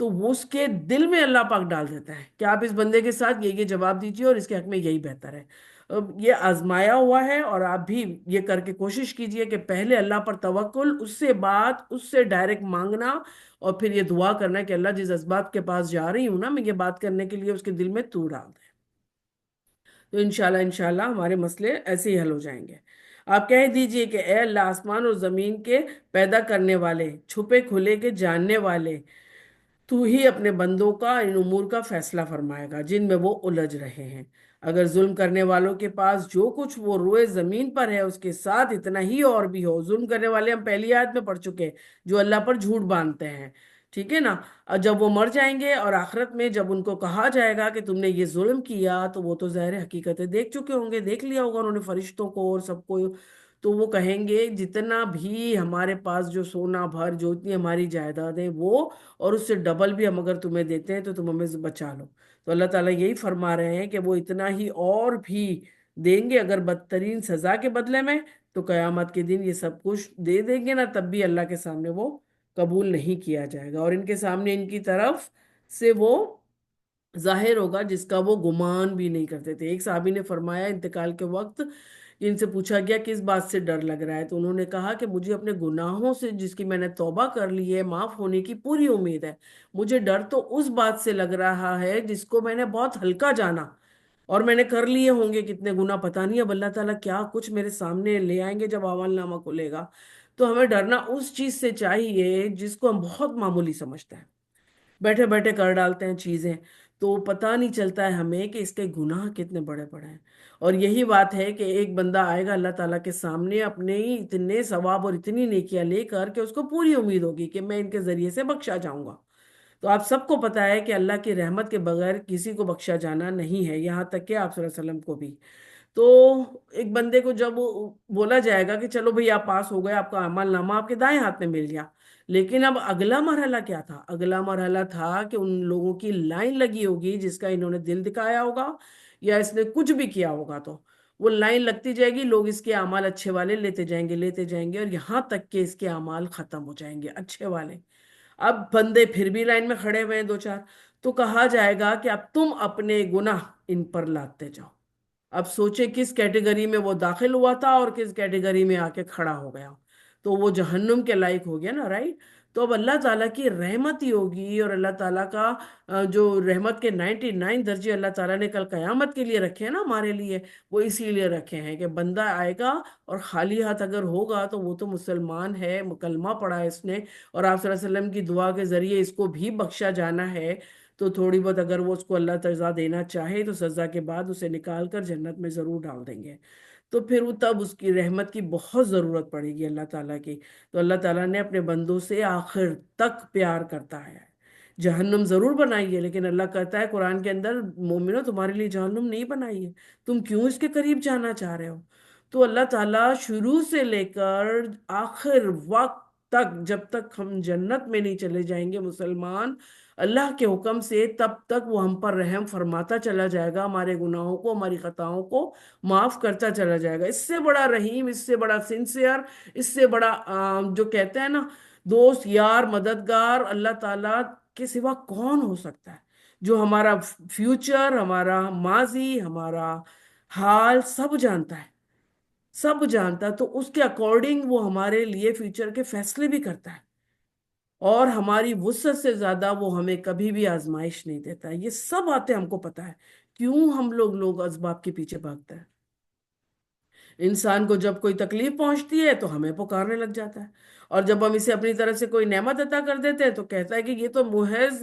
تو وہ اس کے دل میں اللہ پاک ڈال دیتا ہے کہ آپ اس بندے کے ساتھ یہ جواب دیجیے اور اس کے حق میں یہی بہتر ہے۔ اب یہ آزمایا ہوا ہے، اور آپ بھی یہ کر کے کوشش کیجئے کہ پہلے اللہ پر توکل، اس سے بات اس سے ڈائریکٹ مانگنا، اور پھر یہ دعا کرنا کہ اللہ جس اسباب کے پاس جا رہی ہوں نا میں یہ بات کرنے کے لیے، اس کے دل میں تو ڈال دے۔ تو انشاءاللہ ہمارے مسئلے ایسے ہی حل ہو جائیں گے۔ آپ کہہ دیجئے کہ اے اللہ، آسمان اور زمین کے پیدا کرنے والے، چھپے کھلے کے جاننے والے، تو ہی اپنے بندوں کا ان امور کا فیصلہ فرمائے گا جن میں وہ الجھ رہے ہیں۔ اگر ظلم کرنے والوں کے پاس جو کچھ وہ روئے زمین پر ہے اس کے ساتھ اتنا ہی اور بھی ہو، ظلم کرنے والے ہم پہلی آیت میں پڑھ چکے، جو اللہ پر جھوٹ باندھتے ہیں، ٹھیک ہے نا؟ اور جب وہ مر جائیں گے اور آخرت میں جب ان کو کہا جائے گا کہ تم نے یہ ظلم کیا، تو وہ تو ظاہر حقیقتیں دیکھ چکے ہوں گے، دیکھ لیا ہوگا انہوں نے فرشتوں کو اور سب کو، تو وہ کہیں گے جتنا بھی ہمارے پاس جو سونا بھر، جو اتنی ہماری جائیداد ہے وہ، اور اس سے ڈبل بھی ہم اگر تمہیں دیتے ہیں تو تم ہمیں بچا لو۔ تو اللہ تعالیٰ یہی فرما رہے ہیں کہ وہ اتنا ہی اور بھی دیں گے، اگر بدترین سزا کے بدلے میں، تو قیامت کے دن یہ سب کچھ دے دیں گے نا، تب بھی اللہ کے سامنے وہ قبول نہیں کیا جائے گا، اور ان کے سامنے ان کی طرف سے وہ ظاہر ہوگا جس کا وہ گمان بھی نہیں کرتے تھے۔ ایک صحابی نے فرمایا انتقال کے وقت، ان سے پوچھا گیا کس بات سے ڈر لگ رہا ہے، تو انہوں نے کہا کہ مجھے اپنے گناہوں سے جس کی میں نے توبہ کر لی ہے، معاف ہونے کی پوری امید ہے، مجھے ڈر تو اس بات سے لگ رہا ہے جس کو میں نے بہت ہلکا جانا، اور میں نے کر لیے ہوں گے کتنے گناہ پتہ نہیں، اب اللہ تعالیٰ کیا کچھ میرے سامنے لے آئیں گے جب اعمال نامہ کھلے گا۔ تو ہمیں ڈرنا اس چیز سے چاہیے جس کو ہم بہت معمولی سمجھتے ہیں، بیٹھے بیٹھے کر ڈالتے ہیں چیزیں، تو پتہ نہیں چلتا ہے ہمیں کہ اس کے گناہ کتنے بڑے بڑے ہیں۔ اور یہی بات ہے کہ ایک بندہ آئے گا اللہ تعالیٰ کے سامنے اپنے ہی اتنے ثواب اور اتنی نیکیاں لے کر کہ اس کو پوری امید ہوگی کہ میں ان کے ذریعے سے بخشا جاؤں گا۔ تو آپ سب کو پتا ہے کہ اللہ کی رحمت کے بغیر کسی کو بخشا جانا نہیں ہے، یہاں تک کہ آپ صلی اللہ علیہ وسلم کو بھی۔ تو ایک بندے کو جب بولا جائے گا کہ چلو بھئی آپ پاس ہو گئے، آپ کا عمل نامہ آپ کے دائیں ہاتھ میں مل گیا، لیکن اب اگلا مرحلہ کیا تھا؟ اگلا مرحلہ تھا کہ ان لوگوں کی لائن لگی ہوگی جس کا انہوں نے دل دکھایا ہوگا یا اس نے کچھ بھی کیا ہوگا، تو وہ لائن لگتی جائے گی، لوگ اس کے اعمال اچھے والے لیتے جائیں گے اور یہاں تک کہ اس کے اعمال ختم ہو جائیں گے اچھے والے۔ اب بندے پھر بھی لائن میں کھڑے ہوئے ہیں دو چار، تو کہا جائے گا کہ اب تم اپنے گناہ ان پر لاتے جاؤ۔ اب سوچے کس کیٹیگری میں وہ داخل ہوا تھا اور کس کیٹیگری میں آ کے کھڑا ہو گیا، تو وہ جہنم کے لائق ہو گیا نا، رائٹ؟ تو اب اللہ تعالیٰ کی رحمت ہی ہوگی، اور اللہ تعالیٰ کا جو رحمت کے 99 درجے اللہ تعالیٰ نے کل قیامت کے لیے رکھے ہیں نا ہمارے لیے، وہ اسی لیے رکھے ہیں کہ بندہ آئے گا اور خالی ہاتھ اگر ہوگا تو وہ تو مسلمان ہے، مکلمہ پڑھا ہے اس نے، اور آپ صلی اللہ علیہ وسلم کی دعا کے ذریعے اس کو بھی بخشا جانا ہے، تو تھوڑی بہت اگر وہ اس کو اللہ سزا دینا چاہے تو سزا کے بعد اسے نکال کر جنت میں ضرور ڈال دیں گے۔ تو پھر وہ تب اس کی رحمت کی بہت ضرورت پڑے گی اللہ تعالیٰ کی۔ تو اللہ تعالیٰ نے اپنے بندوں سے آخر تک پیار کرتا ہے، جہنم ضرور بنائی ہے، لیکن اللہ کہتا ہے قرآن کے اندر، مومنو تمہارے لیے جہنم نہیں بنائی ہے، تم کیوں اس کے قریب جانا چاہ رہے ہو؟ تو اللہ تعالیٰ شروع سے لے کر آخر وقت تک، جب تک ہم جنت میں نہیں چلے جائیں گے مسلمان اللہ کے حکم سے، تب تک وہ ہم پر رحم فرماتا چلا جائے گا، ہمارے گناہوں کو، ہماری خطاؤں کو معاف کرتا چلا جائے گا۔ اس سے بڑا رحیم، اس سے بڑا سنسیئر، اس سے بڑا جو کہتے ہیں نا دوست یار مددگار، اللہ تعالیٰ کے سوا کون ہو سکتا ہے، جو ہمارا فیوچر، ہمارا ماضی، ہمارا حال سب جانتا ہے، سب جانتا ہے، تو اس کے اکارڈنگ وہ ہمارے لیے فیوچر کے فیصلے بھی کرتا ہے، اور ہماری وسعت سے زیادہ وہ ہمیں کبھی بھی آزمائش نہیں دیتا ہے۔ یہ سب باتیں ہم کو پتا ہے، کیوں ہم لوگ اسباب کے پیچھے بھاگتے ہیں؟ انسان کو جب کوئی تکلیف پہنچتی ہے تو ہمیں پکارنے لگ جاتا ہے، اور جب ہم اسے اپنی طرف سے کوئی نعمت عطا کر دیتے ہیں تو کہتا ہے کہ یہ تو محض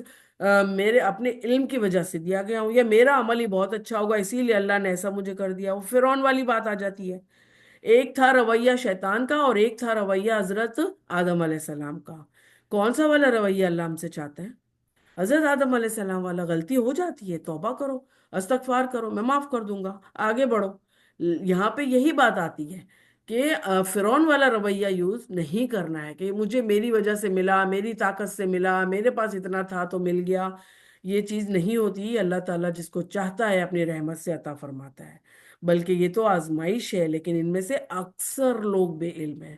میرے اپنے علم کی وجہ سے دیا گیا ہوں، یا میرا عمل ہی بہت اچھا ہوگا اسی لیے اللہ نے ایسا مجھے کر دیا۔ وہ فرعون والی بات آ جاتی ہے، ایک تھا رویہ شیطان کا اور ایک تھا رویہ حضرت آدم علیہ السلام کا۔ کون سا والا رویہ اللہ ہم سے چاہتے ہیں؟ حضرت آدم علیہ السلام والا، غلطی ہو جاتی ہے توبہ کرو، استغفار کرو، میں معاف کر دوں گا، آگے بڑھو۔ یہاں پہ یہی بات آتی ہے کہ فرعون والا رویہ یوز نہیں کرنا ہے کہ مجھے میری وجہ سے ملا، میری طاقت سے ملا، میرے پاس اتنا تھا تو مل گیا، یہ چیز نہیں ہوتی۔ اللہ تعالیٰ جس کو چاہتا ہے اپنی رحمت سے عطا فرماتا ہے، بلکہ یہ تو آزمائش ہے، لیکن ان میں سے اکثر لوگ بے علم ہیں۔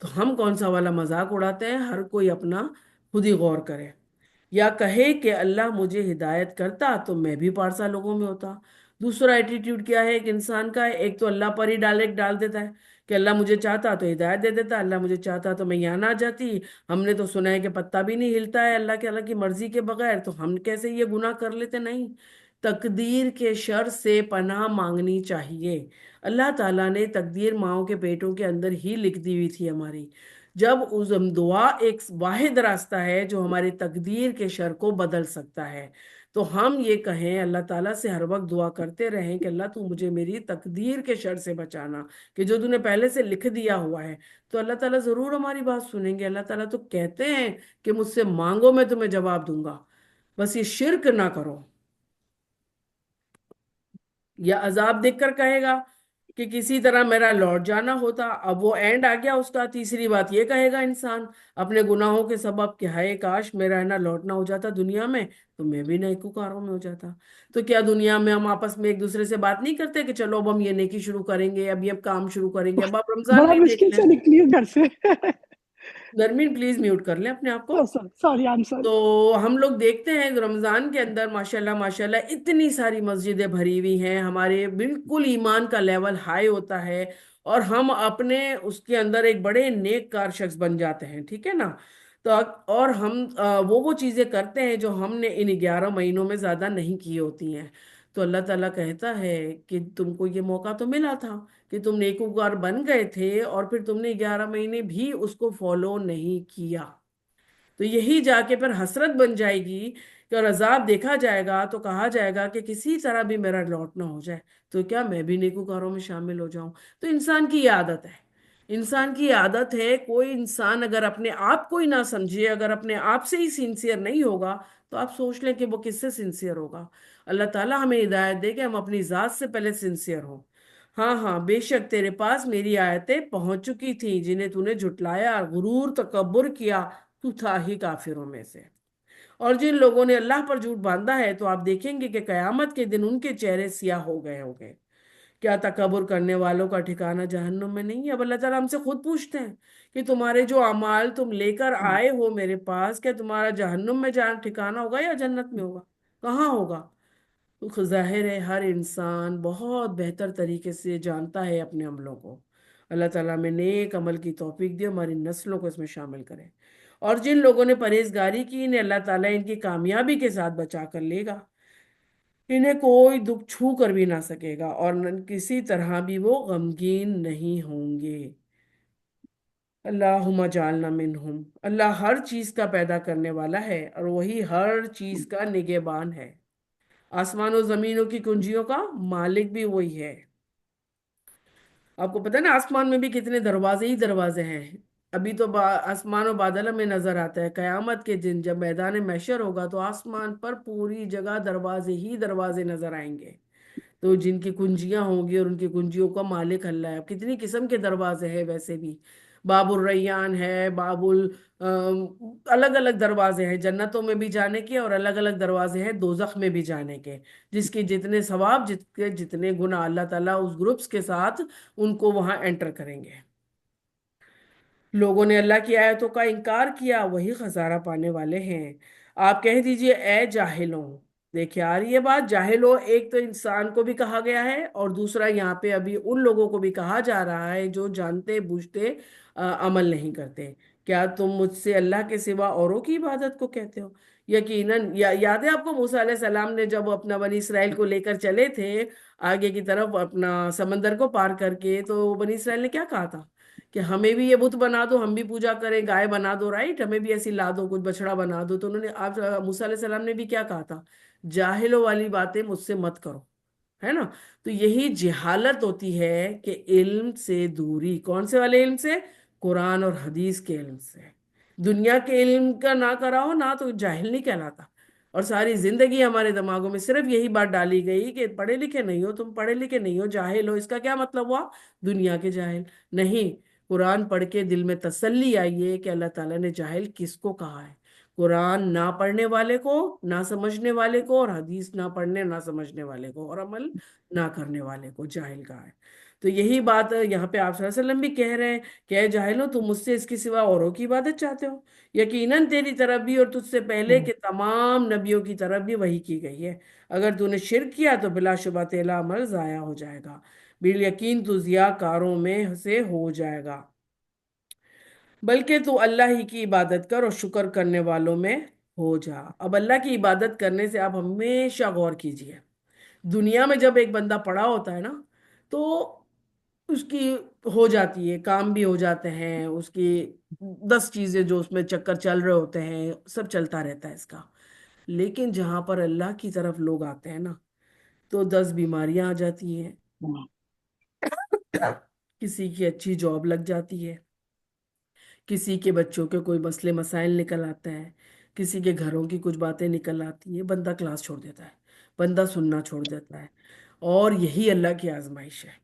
تو ہم کون سا والا مذاق اڑاتے ہیں؟ ہر کوئی اپنا خود ہی غور کرے۔ یا کہے کہ اللہ مجھے ہدایت کرتا تو میں بھی پارسا لوگوں میں ہوتا۔ دوسرا ایٹیٹیوڈ کیا ہے ایک انسان کا؟ ایک تو اللہ پر ہی ڈائریکٹ ڈال دیتا ہے کہ اللہ مجھے چاہتا تو ہدایت دے دیتا، اللہ مجھے چاہتا تو میں یہاں نہ آ جاتی۔ ہم نے تو سنا ہے کہ پتہ بھی نہیں ہلتا ہے اللہ کی مرضی کے بغیر، تو ہم کیسے یہ گناہ کر لیتے؟ نہیں، تقدیر کے شر سے پناہ مانگنی چاہیے۔ اللہ تعالیٰ نے تقدیر ماؤں کے پیٹوں کے اندر ہی لکھ دی ہوئی تھی ہماری۔ جب اس دعا ایک واحد راستہ ہے جو ہماری تقدیر کے شر کو بدل سکتا ہے، تو ہم یہ کہیں اللہ تعالیٰ سے ہر وقت دعا کرتے رہیں کہ اللہ تو مجھے میری تقدیر کے شر سے بچانا، کہ جو تو نے پہلے سے لکھ دیا ہوا ہے۔ تو اللہ تعالیٰ ضرور ہماری بات سنیں گے۔ اللہ تعالیٰ تو کہتے ہیں کہ مجھ سے مانگو میں تمہیں جواب دوں گا، بس یہ شرک نہ کرو۔ یا عذاب دیکھ کر کہے گا کہ کسی طرح میرا لوٹ جانا ہوتا۔ اب وہ اینڈ آ گیا اس کا۔ تیسری بات یہ کہے گا انسان اپنے گناہوں کے سبب کہ ہائے کاش میرا ہے نا لوٹنا ہو جاتا دنیا میں، تو میں بھی نیکوکاروں میں ہو جاتا۔ تو کیا دنیا میں ہم آپس میں ایک دوسرے سے بات نہیں کرتے کہ چلو اب ہم یہ نیکی شروع کریں گے، اب یہ کام شروع کریں گے؟ اب آپ رمضان بڑا میں ہی دیکھ مشکل لیں۔ سے نکلی ہوں گھر سے. نرمین پلیز میوٹ کر لیں اپنے آپ کو۔ Sorry I am sorry. تو ہم لوگ دیکھتے ہیں رمضان کے اندر ماشاءاللہ ماشاءاللہ اتنی ساری مسجدیں بھری ہوئی ہیں، ہمارے بالکل ایمان کا لیول ہائی ہوتا ہے، اور ہم اپنے اس کے اندر ایک بڑے نیک کار شخص بن جاتے ہیں، ٹھیک ہے نا؟ تو اور ہم وہ چیزیں کرتے ہیں جو ہم نے ان 11 مہینوں میں زیادہ نہیں کی ہوتی ہیں۔ تو اللہ تعالیٰ کہتا ہے کہ تم کو یہ موقع تو ملا تھا کہ تم نیکوکار بن گئے تھے، اور پھر تم نے 11 مہینے بھی اس کو فالو نہیں کیا۔ تو یہی جا کے پھر حسرت بن جائے گی کہ، اور عذاب دیکھا جائے گا تو کہا جائے گا کہ کسی طرح بھی میرا لوٹ نہ ہو جائے تو کیا میں بھی نیکوکاروں میں شامل ہو جاؤں؟ تو انسان کی یہ عادت ہے، انسان کی عادت ہے۔ کوئی انسان اگر اپنے آپ کو ہی نہ سمجھے، اگر اپنے آپ سے ہی سنسیئر نہیں ہوگا، تو آپ سوچ لیں کہ وہ کس سے سنسیئر ہوگا؟ اللہ تعالیٰ ہمیں ہدایت دے کہ ہم اپنی ذات سے پہلے سنسیئر ہوں۔ ہاں ہاں، بے شک تیرے پاس میری آیتیں پہنچ چکی تھیں جنہیں تو نے جھٹلایا، غرور تکبر کیا، تو تھا ہی کافروں میں سے۔ اور جن لوگوں نے اللہ پر جھوٹ باندھا ہے تو آپ دیکھیں گے کہ قیامت کے دن ان کے چہرے سیاہ ہو گئے ہوں گے۔ کیا تکبر کرنے والوں کا ٹھکانہ جہنم میں نہیں ہے؟ اب اللہ تعالیٰ ہم سے خود پوچھتے ہیں کہ تمہارے جو اعمال تم لے کر آئے ہو میرے پاس، کیا تمہارا جہنم میں جان ٹھکانہ ہوگا یا جنت میں ہوگا؟ کہاں ہوگا؟ تو ظاہر ہے ہر انسان بہت بہتر طریقے سے جانتا ہے اپنے عملوں کو۔ اللہ تعالیٰ میں نیک عمل کی توفیق دے، ہماری نسلوں کو اس میں شامل کرے۔ اور جن لوگوں نے پرہیزگاری کی انہیں اللہ تعالیٰ ان کی کامیابی کے ساتھ بچا کر لے گا۔ انہیں کوئی دکھ چھو کر بھی نہ سکے گا، اور نہ کسی طرح بھی وہ غمگین نہیں ہوں گے۔ اللہم جعلنا منہم۔ اللہ ہر چیز کا پیدا کرنے والا ہے، اور وہی ہر چیز کا نگہبان ہے۔ آسمان و زمینوں کی کنجیوں کا مالک بھی وہی ہے۔ آپ کو پتہ ہے نا آسمان میں بھی کتنے دروازے ہی دروازے ہیں۔ ابھی تو آسمان و بادل میں نظر آتا ہے، قیامت کے دن جب میدان محشر ہوگا تو آسمان پر پوری جگہ دروازے ہی دروازے نظر آئیں گے، تو جن کی کنجیاں ہوں گی اور ان کی کنجیوں کا مالک اللہ ہے۔ اب کتنی قسم کے دروازے ہیں ویسے بھی، باب الریان ہے، الگ الگ دروازے ہیں جنتوں میں بھی جانے کے، اور الگ الگ دروازے ہیں دوزخ میں بھی جانے کے، جس کی جتنے ثواب جتنے گناہ، اللہ تعالیٰ اس گروپس کے ساتھ ان کو وہاں انٹر کریں گے۔ لوگوں نے اللہ کی آیتوں کا انکار کیا، وہی خسارہ پانے والے ہیں۔ آپ کہہ دیجئے اے جاہلوں، دیکھیں آ رہی ہے بات، جاہلوں ایک تو انسان کو بھی کہا گیا ہے، اور دوسرا یہاں پہ ابھی ان لوگوں کو بھی کہا جا رہا ہے جو جانتے بوجھتے عمل نہیں کرتے۔ کیا تم مجھ سے اللہ کے سوا اوروں کی عبادت کو کہتے ہو؟ یقیناً یاد ہے آپ کو موسیٰ علیہ السلام نے جب اپنا بنی اسرائیل کو لے کر چلے تھے آگے کی طرف اپنا سمندر کو پار کر کے، تو بنی اسرائیل نے کیا کہا تھا کہ ہمیں بھی یہ بت بنا دو، ہم بھی پوجا کریں، گائے بنا دو، رائٹ، ہمیں بھی ایسی لا دو، کچھ بچڑا بنا دو۔ تو انہوں نے آپ موسیٰ علیہ السلام نے بھی کیا کہا تھا؟ جاہلوں والی باتیں مجھ سے مت کرو، ہے نا؟ تو یہی جہالت ہوتی ہے کہ علم سے دوری۔ کون سے والے علم سے؟ قرآن اور حدیث کے علم سے۔ دنیا کے علم کا نہ کراؤ نہ، تو جاہل نہیں کہلاتا۔ اور ساری زندگی ہمارے دماغوں میں صرف یہی بات ڈالی گئی کہ پڑھے لکھے نہیں ہو، تم پڑھے لکھے نہیں ہو، جاہل ہو۔ اس کا کیا مطلب ہوا؟ دنیا کے جاہل نہیں۔ قرآن پڑھ کے دل میں تسلی آئیے کہ اللہ تعالیٰ نے جاہل کس کو کہا ہے۔ قرآن نہ پڑھنے والے کو، نہ سمجھنے والے کو، اور حدیث نہ پڑھنے نہ سمجھنے والے کو اور عمل نہ کرنے والے کو جاہل کہا ہے۔ تو یہی بات یہاں پہ آپ صلی اللہ علیہ وسلم بھی کہہ رہے ہیں کہ اے جاہلوں، تم مجھ سے اس کے سوا اوروں کی عبادت چاہتے ہو؟ یقیناً تیری طرف بھی اور تجھ سے پہلے کے تمام نبیوں کی طرف بھی وہی کی گئی ہے، اگر تو نے شرک کیا تو بلا شبہ تیرا عمل ضائع ہو جائے گا، بال یقین تو ضیاء کاروں میں سے ہو جائے گا، بلکہ تو اللہ ہی کی عبادت کر اور شکر کرنے والوں میں ہو جا۔ اب اللہ کی عبادت کرنے سے آپ ہمیشہ غور کیجئے، دنیا میں جب ایک بندہ پڑا ہوتا ہے نا، تو اس کی ہو جاتی ہے، کام بھی ہو جاتے ہیں، اس کی 10 چیزیں جو اس میں چکر چل رہے ہوتے ہیں، سب چلتا رہتا ہے اس کا۔ لیکن جہاں پر اللہ کی طرف لوگ آتے ہیں نا، تو 10 بیماریاں آ جاتی ہیں، کسی کی اچھی جاب لگ جاتی ہے، کسی کے بچوں کے کوئی مسئلے مسائل نکل آتا ہے، کسی کے گھروں کی کچھ باتیں نکل آتی ہیں، بندہ کلاس چھوڑ دیتا ہے، بندہ سننا چھوڑ دیتا ہے، اور یہی اللہ کی آزمائش ہے۔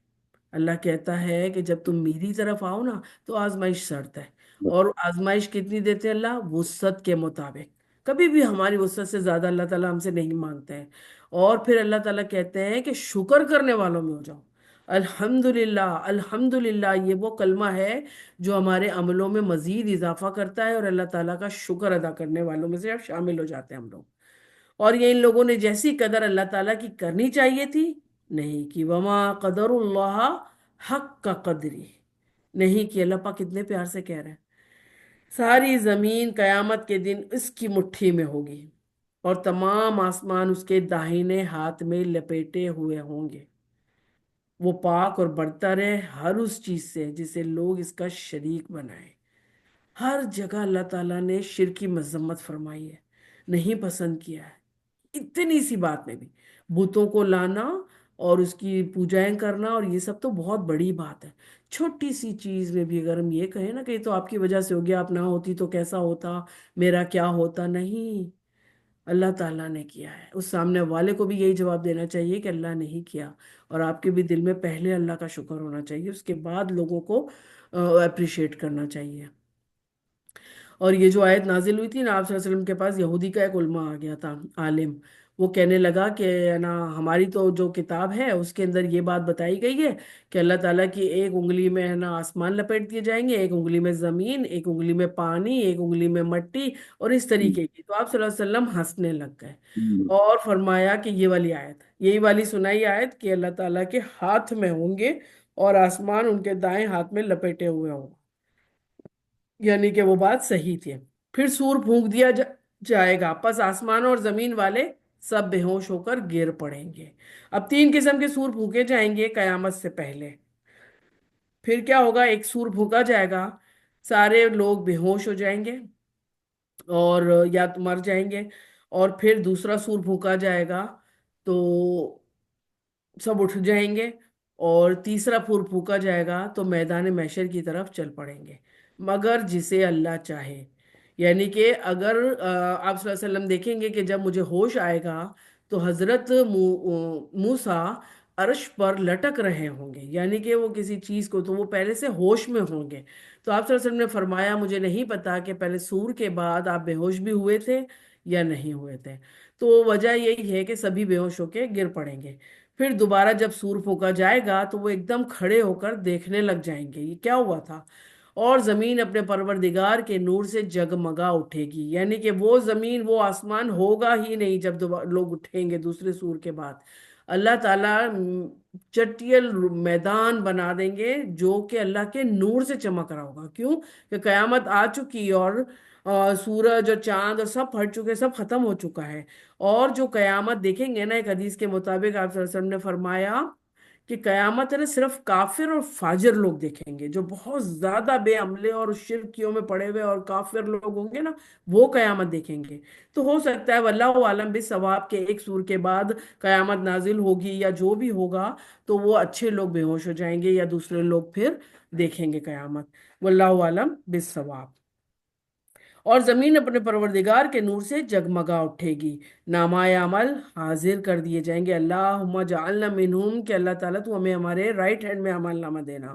اللہ کہتا ہے کہ جب تم میری طرف آؤ نا تو آزمائش سخت ہے، اور آزمائش کتنی دیتے ہیں اللہ؟ وسعت کے مطابق، کبھی بھی ہماری وسعت سے زیادہ اللہ تعالیٰ ہم سے نہیں مانگتے ہیں۔ اور پھر اللہ تعالیٰ کہتے ہیں کہ شکر کرنے والوں میں ہو جاؤ۔ الحمدللہ، الحمدللہ یہ وہ کلمہ ہے جو ہمارے عملوں میں مزید اضافہ کرتا ہے، اور اللہ تعالیٰ کا شکر ادا کرنے والوں میں سے اب شامل ہو جاتے ہیں ہم لوگ۔ اور یہ ان لوگوں نے جیسی قدر اللہ تعالیٰ کی کرنی چاہیے تھی نہیں کی، وما قدر اللہ حق کا قدری، نہیں کی۔ اللہ پاک کتنے پیار سے کہہ رہے ہیں، ساری زمین قیامت کے دن اس کی مٹھی میں ہوگی، اور تمام آسمان اس کے داہنے ہاتھ میں لپیٹے ہوئے ہوں گے، وہ پاک اور برتر ہے ہر اس چیز سے جسے لوگ اس کا شریک بنائے۔ ہر جگہ اللہ تعالیٰ نے شرک کی مذمت فرمائی ہے، نہیں پسند کیا ہے، اتنی سی بات میں بھی بتوں کو لانا اور اس کی پوجائیں کرنا، اور یہ سب تو بہت بڑی بات ہے۔ چھوٹی سی چیز میں بھی اگر ہم یہ کہیں نا کہ یہ تو آپ کی وجہ سے ہو گیا، آپ نہ ہوتی تو کیسا ہوتا، میرا کیا ہوتا، نہیں، اللہ تعالیٰ نے کیا ہے۔ اس سامنے والے کو بھی یہی جواب دینا چاہیے کہ اللہ نہیں کیا، اور آپ کے بھی دل میں پہلے اللہ کا شکر ہونا چاہیے، اس کے بعد لوگوں کو اپریشیٹ کرنا چاہیے۔ اور یہ جو آیت نازل ہوئی تھی نا، آپ صلی اللہ علیہ وسلم کے پاس یہودی کا ایک علماء آ گیا تھا، عالم، وہ کہنے لگا کہ نا ہماری تو جو کتاب ہے اس کے اندر یہ بات بتائی گئی ہے کہ اللہ تعالیٰ کی ایک انگلی میں ہے نا آسمان لپیٹ دیے جائیں گے، ایک انگلی میں زمین، ایک انگلی میں پانی، ایک انگلی میں مٹی، اور اس طریقے کی۔ تو آپ صلی اللہ علیہ وسلم ہنسنے لگ گئے اور فرمایا کہ یہ والی آیت، یہی والی سنائی آیت کہ اللہ تعالیٰ کے ہاتھ میں ہوں گے اور آسمان ان کے دائیں ہاتھ میں لپیٹے ہوئے ہوں گے، یعنی کہ وہ بات صحیح تھی۔ پھر سور پھونک دیا جائے گا، پس آسمان اور زمین والے سب بے ہوش ہو کر گر پڑیں گے۔ اب 3 قسم کے سور پھونکے جائیں گے قیامت سے پہلے۔ پھر کیا ہوگا؟ ایک سور پھونکا جائے گا، سارے لوگ بے ہوش ہو جائیں گے اور یا تو مر جائیں گے، اور پھر دوسرا سور پھونکا جائے گا تو سب اٹھ جائیں گے، اور تیسرا پھور پھونکا جائے گا تو میدان محشر کی طرف چل پڑیں گے، مگر جسے اللہ چاہے۔ یعنی کہ اگر آپ صلی اللہ علیہ وسلم دیکھیں گے کہ جب مجھے ہوش آئے گا تو حضرت موسیٰ عرش پر لٹک رہے ہوں گے، یعنی کہ وہ کسی چیز کو، تو وہ پہلے سے ہوش میں ہوں گے۔ تو آپ صلی اللہ علیہ وسلم نے فرمایا مجھے نہیں پتا کہ پہلے سور کے بعد آپ بے ہوش بھی ہوئے تھے یا نہیں ہوئے تھے، تو وجہ یہی ہے کہ سبھی بے ہوش ہو کے گر پڑیں گے۔ پھر دوبارہ جب سور پھونکا جائے گا تو وہ ایک دم کھڑے ہو کر دیکھنے لگ جائیں گے یہ کیا ہوا تھا، اور زمین اپنے پروردگار کے نور سے جگمگا اٹھے گی، یعنی کہ وہ زمین وہ آسمان ہوگا ہی نہیں جب لوگ اٹھیں گے دوسرے سور کے بعد۔ اللہ تعالیٰ چٹیل میدان بنا دیں گے جو کہ اللہ کے نور سے چمک رہا ہوگا، کیوں کہ قیامت آ چکی، اور سورج اور چاند اور سب پھٹ چکے، سب ختم ہو چکا ہے۔ اور جو قیامت دیکھیں گے نا، ایک حدیث کے مطابق آپ صلی اللہ علیہ وسلم نے فرمایا کہ قیامت ہے نا صرف کافر اور فاجر لوگ دیکھیں گے، جو بہت زیادہ بے عملے اور شرکیوں میں پڑے ہوئے اور کافر لوگ ہوں گے نا، وہ قیامت دیکھیں گے۔ تو ہو سکتا ہے واللہ عالم بالثواب کے ایک سور کے بعد قیامت نازل ہوگی یا جو بھی ہوگا، تو وہ اچھے لوگ بے ہوش ہو جائیں گے یا دوسرے لوگ پھر دیکھیں گے قیامت، واللہ عالم بالثواب۔ اور زمین اپنے پروردگار کے نور سے جگمگا اٹھے گی، نامۂ عمل حاضر کر دیے جائیں گے۔ اللہم جعلنا منہم، کہ اللہ تعالیٰ تو ہمیں ہمارے رائٹ ہینڈ میں عمل نامہ دینا،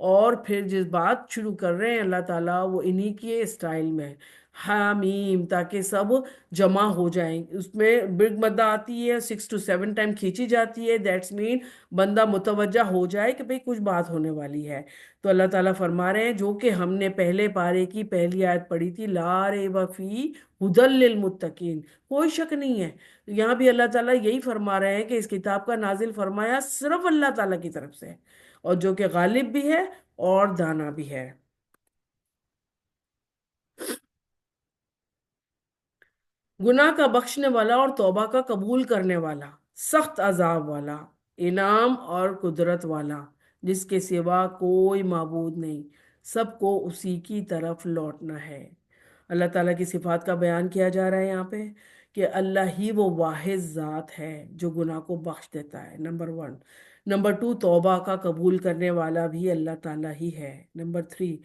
اور پھر جس بات شروع کر رہے ہیں اللہ تعالیٰ وہ انہی کے اسٹائل میں، حامیم، تاکہ سب جمع ہو جائیں۔ اس میں بگ مدہ آتی ہے، 6 to 7 ٹائم کھینچی جاتی ہے، دیٹس مین بندہ متوجہ ہو جائے کہ بھئی کچھ بات ہونے والی ہے۔ تو اللہ تعالیٰ فرما رہے ہیں جو کہ ہم نے پہلے پارے کی پہلی آیت پڑھی تھی، لا ریب فی ہدی للمتقین، کوئی شک نہیں ہے۔ یہاں بھی اللہ تعالیٰ یہی فرما رہے ہیں کہ اس کتاب کا نازل فرمایا صرف اللہ تعالیٰ کی طرف سے ہے، اور جو کہ غالب بھی ہے اور دانا بھی ہے۔ گناہ کا بخشنے والا اور توبہ کا قبول کرنے والا، سخت عذاب والا، انعام اور قدرت والا، جس کے سوا کوئی معبود نہیں، سب کو اسی کی طرف لوٹنا ہے۔ اللہ تعالیٰ کی صفات کا بیان کیا جا رہا ہے یہاں پہ کہ اللہ ہی وہ واحد ذات ہے جو گناہ کو بخش دیتا ہے، نمبر 1۔ نمبر 2، توبہ کا قبول کرنے والا بھی اللہ تعالیٰ ہی ہے۔ نمبر 3،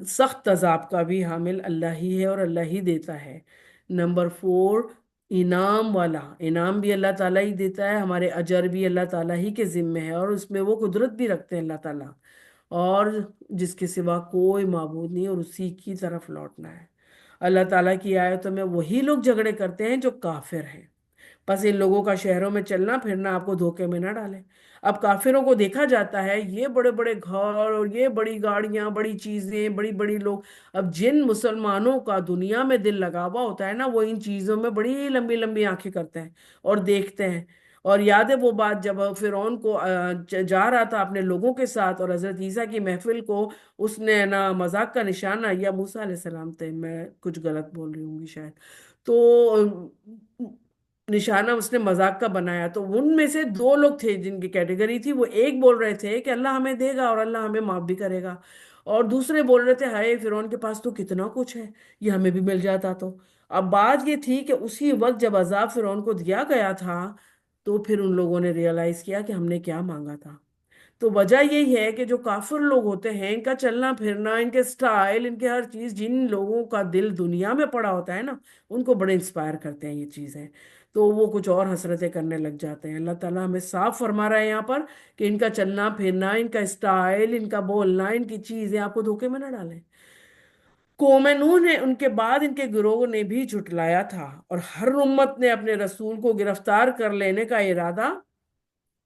سخت عذاب کا بھی حامل اللہ ہی ہے اور اللہ ہی دیتا ہے۔ نمبر 4، انعام والا، انعام بھی اللہ تعالیٰ ہی دیتا ہے، ہمارے اجر بھی اللہ تعالیٰ ہی کے ذمے ہے، اور اس میں وہ قدرت بھی رکھتے ہیں اللہ تعالیٰ، اور جس کے سوا کوئی معبود نہیں، اور اسی کی طرف لوٹنا ہے۔ اللہ تعالیٰ کی آیتوں میں وہی لوگ جھگڑے کرتے ہیں جو کافر ہیں، بس ان لوگوں کا شہروں میں چلنا پھرنا آپ کو دھوکے میں نہ ڈالے۔ اب کافروں کو دیکھا جاتا ہے یہ بڑے بڑے گھر اور یہ بڑی گاڑیاں، بڑی چیزیں، بڑی بڑی لوگ۔ اب جن مسلمانوں کا دنیا میں دل لگا ہوا ہوتا ہے نا، وہ ان چیزوں میں بڑی لمبی لمبی آنکھیں کرتے ہیں اور دیکھتے ہیں۔ اور یاد ہے وہ بات جب فرعون کو جا رہا تھا اپنے لوگوں کے ساتھ، اور حضرت عیسیٰ کی محفل کو اس نے نا مذاق کا نشانہ، یا موسیٰ علیہ السلام تھے، میں کچھ غلط بول رہی ہوں گی شاید، تو نشانہ اس نے مذاق کا بنایا۔ تو ان میں سے 2 لوگ تھے جن کی کیٹیگری تھی، وہ ایک بول رہے تھے کہ اللہ ہمیں دے گا اور اللہ ہمیں معاف بھی کرے گا، اور دوسرے بول رہے تھے ہائے فرعون کے پاس تو کتنا کچھ ہے، یہ ہمیں بھی مل جاتا تو۔ اب بات یہ تھی کہ اسی وقت جب عذاب فرعون کو دیا گیا تھا، تو پھر ان لوگوں نے ریئلائز کیا کہ ہم نے کیا مانگا تھا۔ تو وجہ یہی ہے کہ جو کافر لوگ ہوتے ہیں، ان کا چلنا پھرنا، ان کے سٹائل، ان کے ہر چیز، جن لوگوں کا دل دنیا میں پڑا ہوتا ہے نا، ان کو بڑے انسپائر کرتے ہیں یہ چیزیں، تو وہ کچھ اور حسرتیں کرنے لگ جاتے ہیں۔ اللہ تعالیٰ ہمیں صاف فرما رہا ہے یہاں پر کہ ان کا چلنا پھرنا، ان کا سٹائل، ان کا بولنا، ان کی چیزیں آپ کو دھوکے میں نہ ڈالیں۔ قوم نوح نے ان کے بعد ان کے گروہ نے بھی جھٹلایا تھا، اور ہر امت نے اپنے رسول کو گرفتار کر لینے کا ارادہ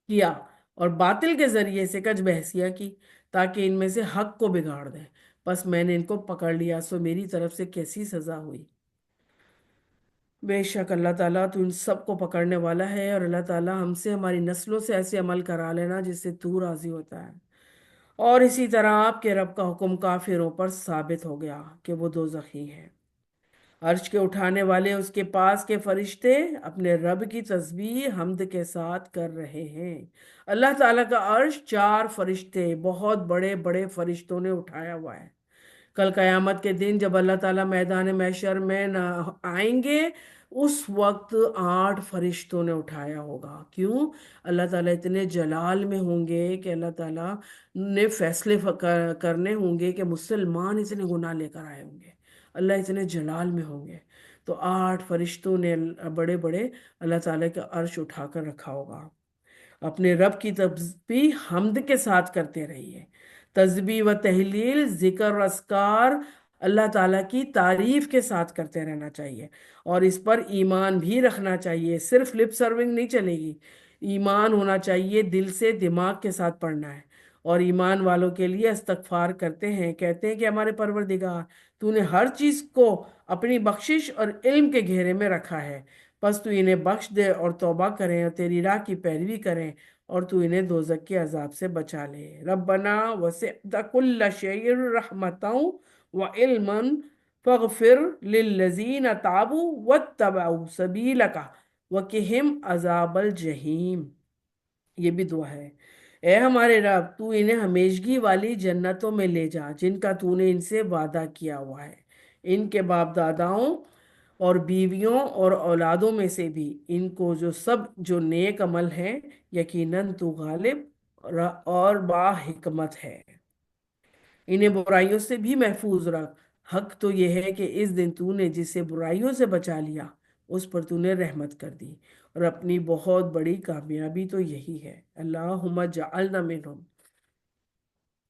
کیا، اور باطل کے ذریعے سے کچ بحثیاں کی، تاکہ ان میں سے حق کو بگاڑ دیں۔ بس میں نے ان کو پکڑ لیا، سو میری طرف سے کیسی سزا ہوئی۔ بے شک اللہ تعالیٰ تو ان سب کو پکڑنے والا ہے، اور اللہ تعالیٰ ہم سے ہماری نسلوں سے ایسے عمل کرا لینا جس سے تو راضی ہوتا ہے۔ اور اسی طرح آپ کے رب کا حکم کافروں پر ثابت ہو گیا کہ وہ دوزخی ہیں۔ عرش کے اٹھانے والے اس کے پاس کے فرشتے اپنے رب کی تسبیح حمد کے ساتھ کر رہے ہیں۔ اللہ تعالیٰ کا عرش 4 فرشتے، بہت بڑے بڑے فرشتوں نے اٹھایا ہوا ہے۔ کل قیامت کے دن جب اللہ تعالیٰ میدان محشر میں نہ آئیں گے، اس وقت 8 فرشتوں نے اٹھایا ہوگا۔ کیوں؟ اللہ تعالیٰ اتنے جلال میں ہوں گے کہ اللہ تعالیٰ نے فیصلے کرنے ہوں گے کہ مسلمان اتنے گناہ لے کر آئے ہوں گے، اللہ اتنے جلال میں ہوں گے، تو 8 فرشتوں نے بڑے بڑے اللہ تعالیٰ کا عرش اٹھا کر رکھا ہوگا۔ اپنے رب کی تسبیح حمد کے ساتھ کرتے رہیے۔ تسبیح و تحلیل، ذکر و اذکار اللہ تعالیٰ کی تعریف کے ساتھ کرتے رہنا چاہیے، اور اس پر ایمان بھی رکھنا چاہیے۔ صرف لپ سرونگ نہیں چلے گی، ایمان ہونا چاہیے، دل سے دماغ کے ساتھ پڑھنا ہے۔ اور ایمان والوں کے لیے استغفار کرتے ہیں، کہتے ہیں کہ ہمارے پروردگار، تو نے ہر چیز کو اپنی بخشش اور علم کے گھیرے میں رکھا ہے، بس تو انہیں بخش دے اور توبہ کریں اور تیری راہ کی پیروی کریں، اور تو انہیں دوزخ کے عذاب سے بچا لے۔ ربنا وسعت کل شیء رحمتا وعلما فاغفر للذین تابوا واتبعوا سبیلک وقہم عذاب الجحیم۔ یہ بھی دعا ہے۔ اے ہمارے رب، تو انہیں ہمیشگی والی جنتوں میں لے جا جن کا تو نے ان سے وعدہ کیا ہوا ہے، ان کے باپ داداؤں اور بیویوں اور اولادوں میں سے بھی، ان کو جو سب جو نیک عمل ہیں، یقیناً تو غالب اور با حکمت ہے۔ انہیں برائیوں سے بھی محفوظ رکھ۔ حق تو یہ ہے کہ اس دن تو نے جسے برائیوں سے بچا لیا، اس پر تو نے رحمت کر دی، اور اپنی بہت بڑی کامیابی تو یہی ہے۔ اللہم جعلنا منہم۔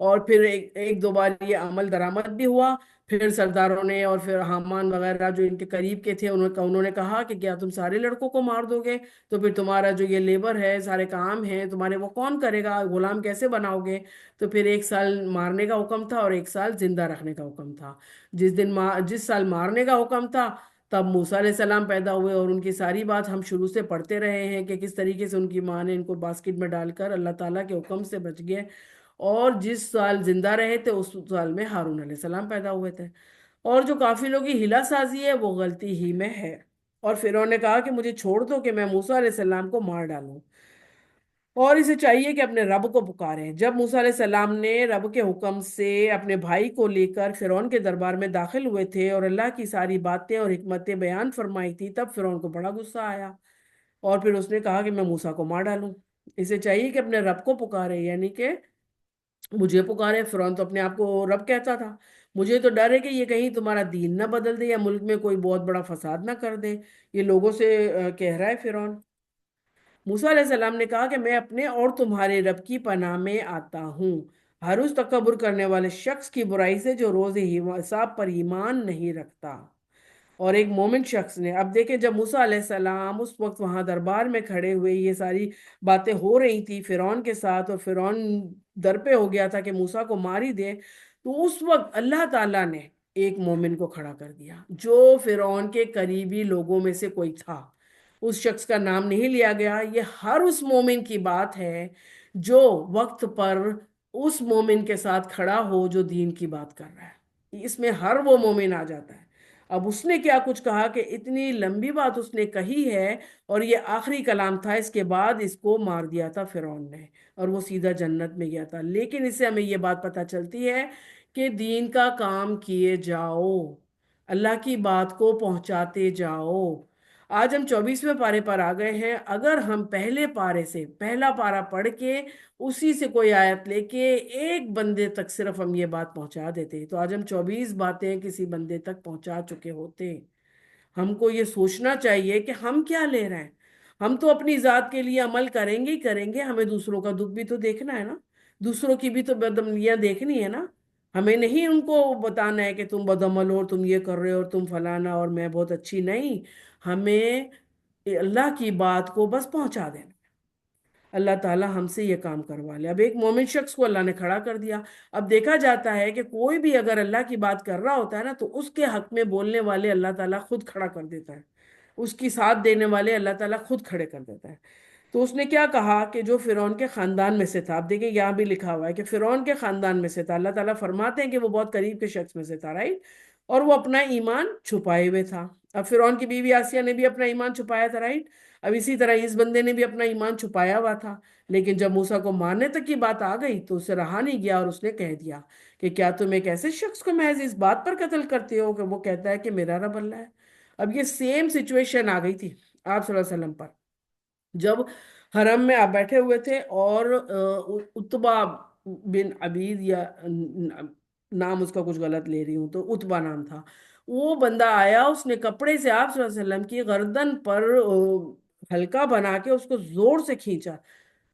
اور پھر ایک دو بار یہ عمل درآمد بھی ہوا. پھر سرداروں نے اور پھر حامان وغیرہ جو ان کے قریب کے تھے انہوں نے کہا کہ کیا تم سارے لڑکوں کو مار دو گے؟ تو پھر تمہارا جو یہ لیبر ہے، سارے کام ہیں تمہارے، وہ کون کرے گا؟ غلام کیسے بناؤ گے؟ تو پھر 1 سال مارنے کا حکم تھا اور 1 سال زندہ رکھنے کا حکم تھا. جس سال مارنے کا حکم تھا تب موسیٰ علیہ السلام پیدا ہوئے، اور ان کی ساری بات ہم شروع سے پڑھتے رہے ہیں کہ کس طریقے سے ان کی ماں نے ان کو باسکٹ میں ڈال کر اللہ تعالیٰ کے حکم سے بچ گئے. اور جس سال زندہ رہے تھے اس سال میں ہارون علیہ السلام پیدا ہوئے تھے. اور جو کافی لوگ کی ہلا سازی ہے وہ غلطی ہی میں ہے. اور فرعون نے کہا کہ مجھے چھوڑ دو کہ میں موسیٰ علیہ السلام کو مار ڈالوں، اور اسے چاہیے کہ اپنے رب کو پکارے. جب موسیٰ علیہ السلام نے رب کے حکم سے اپنے بھائی کو لے کر فرعون کے دربار میں داخل ہوئے تھے اور اللہ کی ساری باتیں اور حکمتیں بیان فرمائی تھی، تب فرعون کو بڑا غصہ آیا، اور پھر اس نے کہا کہ میں موسیٰ کو مار ڈالوں. اسے چاہیے کہ اپنے رب کو پکارے، یعنی کہ مجھے پکارے. فرعون تو اپنے آپ کو رب کہتا تھا. مجھے تو ڈر ہے کہ یہ کہیں تمہارا دین نہ بدل دے یا ملک میں کوئی بہت بڑا فساد نہ کر دے. یہ لوگوں سے کہہ رہا ہے فرعون. موسیٰ علیہ السلام نے کہا کہ میں اپنے اور تمہارے رب کی پناہ میں آتا ہوں، ہر اس تکبر کرنے والے شخص کی برائی سے جو روز حساب پر ایمان نہیں رکھتا. اور ایک مومن شخص نے، اب دیکھیں جب موسیٰ علیہ السلام اس وقت وہاں دربار میں کھڑے ہوئے، یہ ساری باتیں ہو رہی تھی فرعون کے ساتھ، اور فرعون در پہ ہو گیا تھا کہ موسیٰ کو مار ہی دے، تو اس وقت اللہ تعالیٰ نے ایک مومن کو کھڑا کر دیا جو فرعون کے قریبی لوگوں میں سے کوئی تھا. اس شخص کا نام نہیں لیا گیا. یہ ہر اس مومن کی بات ہے جو وقت پر اس مومن کے ساتھ کھڑا ہو جو دین کی بات کر رہا ہے. اس میں ہر وہ مومن آ جاتا ہے. اب اس نے کیا کچھ کہا کہ اتنی لمبی بات اس نے کہی ہے، اور یہ آخری کلام تھا. اس کے بعد اس کو مار دیا تھا فرعون نے، اور وہ سیدھا جنت میں گیا تھا. لیکن اس سے ہمیں یہ بات پتہ چلتی ہے کہ دین کا کام کیے جاؤ، اللہ کی بات کو پہنچاتے جاؤ. آج ہم 24ویں پارے پر آ گئے ہیں. اگر ہم پہلے پارے سے پہلا پارا پڑھ کے اسی سے کوئی آیت لے کے ایک بندے تک صرف ہم یہ بات پہنچا دیتے تو آج ہم 24 باتیں کسی بندے تک پہنچا چکے ہوتے. ہم کو یہ سوچنا چاہیے کہ ہم کیا لے رہے ہیں. ہم تو اپنی ذات کے لیے عمل کریں گے ہی کریں گے، ہمیں دوسروں کا دکھ بھی تو دیکھنا ہے نا، دوسروں کی بھی تو بدعملیاں دیکھنی ہے نا. ہمیں نہیں ان کو بتانا ہے کہ تم بدعمل ہو اور تم یہ کر رہے ہو اور تم فلانا اور میں بہت اچھی نہیں. ہمیں اللہ کی بات کو بس پہنچا دینا. اللہ تعالیٰ ہم سے یہ کام کروا لے. اب ایک مومن شخص کو اللہ نے کھڑا کر دیا. اب دیکھا جاتا ہے کہ کوئی بھی اگر اللہ کی بات کر رہا ہوتا ہے نا تو اس کے حق میں بولنے والے اللہ تعالیٰ خود کھڑا کر دیتا ہے، اس کی ساتھ دینے والے اللہ تعالیٰ خود کھڑے کر دیتا ہے. تو اس نے کیا کہا کہ جو فرعون کے خاندان میں سے تھا، آپ دیکھیں یہاں بھی لکھا ہوا ہے کہ فرعون کے خاندان میں سے تھا. اللہ تعالیٰ فرماتے ہیں کہ وہ بہت قریب کے شخص میں سے تھا، رائٹ، اور وہ اپنا ایمان چھپائے ہوئے تھا. اب فرعون کی بیوی آسیہ نے بھی اپنا ایمان چھپایا تھا، رائٹ. اب اسی طرح اس بندے نے بھی اپنا ایمان چھپایا ہوا تھا. لیکن جب موسیٰ کو مارنے تک کی بات آ گئی تو اسے رہا نہیں گیا، اور اس نے کہہ دیا کہ کیا تم ایک ایسے شخص کو محض اس بات پر قتل کرتے ہو کہ وہ کہتا ہے کہ میرا رب اللہ ہے. اب یہ سیم سچویشن آ گئی تھی آپ صلی اللہ علیہ وسلم پر، جب حرم میں آپ بیٹھے ہوئے تھے اور اتبا بن عبید، یا نام اس کا کچھ غلط لے رہی ہوں تو اتبا نام تھا، وہ بندہ آیا، اس نے کپڑے سے آپ صلی اللہ علیہ وسلم کی گردن پر ہلکا بنا کے اس کو زور سے کھینچا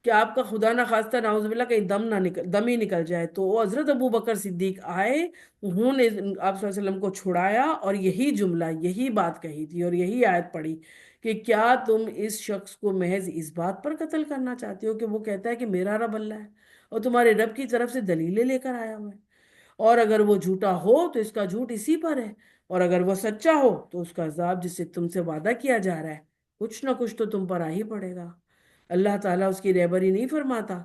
کہ آپ کا خدا نہ خواستہ نعوذ باللہ کہیں دم ہی نکل جائے. تو وہ حضرت ابو بکر صدیق آئے، انہوں نے آپ صلی اللہ علیہ وسلم کو چھڑایا اور یہی جملہ، یہی بات کہی تھی اور یہی آیت پڑھی کہ کیا تم اس شخص کو محض اس بات پر قتل کرنا چاہتے ہو کہ وہ کہتا ہے کہ میرا رب اللہ ہے اور تمہارے رب کی طرف سے دلیلیں لے کر آیا ہوا ہے، اور اگر وہ جھوٹا ہو تو اس کا جھوٹ اسی پر ہے، اور اگر وہ سچا ہو تو اس کا عذاب جس سے تم سے وعدہ کیا جا رہا ہے کچھ نہ کچھ تو تم پر آ ہی پڑے گا. اللہ تعالیٰ اس کی رہبری نہیں فرماتا،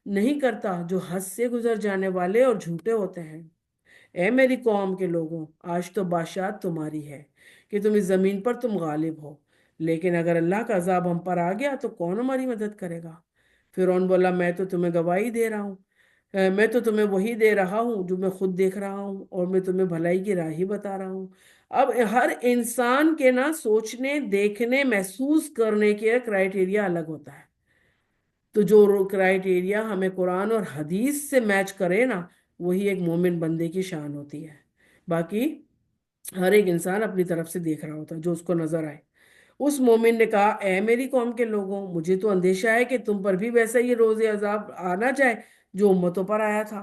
نہیں کرتا جو حد سے گزر جانے والے اور جھوٹے ہوتے ہیں. اے میری قوم کے لوگوں، آج تو بادشاہت تمہاری ہے کہ تم اس زمین پر تم غالب ہو، لیکن اگر اللہ کا عذاب ہم پر آ گیا تو کون ہماری مدد کرے گا؟ فرعون بولا میں تو تمہیں گواہی دے رہا ہوں، میں تو تمہیں وہی دے رہا ہوں جو میں خود دیکھ رہا ہوں، اور میں تمہیں بھلائی کی راہ ہی بتا رہا ہوں. اب ہر انسان کے نا سوچنے، دیکھنے، محسوس کرنے کے کرائیٹیریا الگ ہوتا ہے. تو جو کرائیٹیریا ہمیں قرآن اور حدیث سے میچ کرے نا، وہی ایک مومن بندے کی شان ہوتی ہے. باقی ہر ایک انسان اپنی طرف سے دیکھ رہا ہوتا ہے جو اس کو نظر آئے. اس مومن نے کہا اے میری قوم کے لوگوں، مجھے تو اندیشہ ہے کہ تم پر بھی ویسا ہی روز عذاب آنا جائے جو امتوں پر آیا تھا.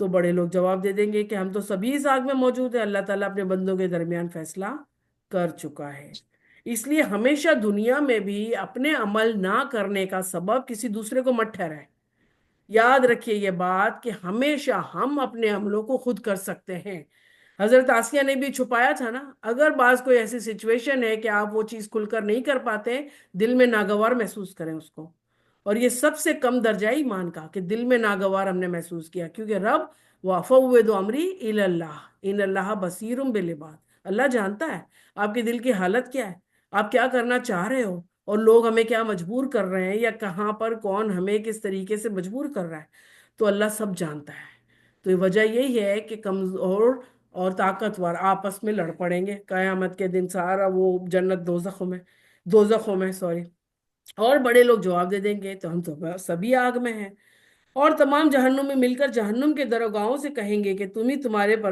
تو بڑے لوگ جواب دے دیں گے کہ ہم تو سبھی اس آگ میں موجود ہیں، اللہ تعالیٰ اپنے بندوں کے درمیان فیصلہ کر چکا ہے۔ اس لیے ہمیشہ دنیا میں بھی اپنے عمل نہ کرنے کا سبب کسی دوسرے کو مت ٹھہرائے۔ یاد رکھیے یہ بات کہ ہمیشہ ہم اپنے عملوں کو خود کر سکتے ہیں۔ حضرت آسیہ نے بھی چھپایا تھا نا، اگر بعض کوئی ایسی سچویشن ہے کہ آپ وہ چیز کھل کر نہیں کر پاتے، دل میں ناگوار محسوس کریں اس کو۔ اور یہ سب سے کم درجہ ایمان کا کہ دل میں ناگوار ہم نے محسوس کیا، کیونکہ رب وَفَوِّضُ أَمْرِي إِلَى اللَّهِ إِنَّ اللَّهَ بَصِيرٌ بِالْعِبَادِ، اللہ جانتا ہے آپ کے دل کی حالت کیا ہے، آپ کیا کرنا چاہ رہے ہو، اور لوگ ہمیں کیا مجبور کر رہے ہیں، یا کہاں پر کون ہمیں کس طریقے سے مجبور کر رہا ہے، تو اللہ سب جانتا ہے۔ تو یہ وجہ یہی ہے کہ کمزور اور طاقتور آپس میں لڑ پڑیں گے قیامت کے دن، سارا وہ جنت دوزخوں میں سوری، اور بڑے لوگ جواب دے دیں گے تو ہم تو سبھی آگ میں ہیں۔ اور تمام جہنم میں مل کر جہنم کے درگاہوں سے کہیں گے کہ تم ہی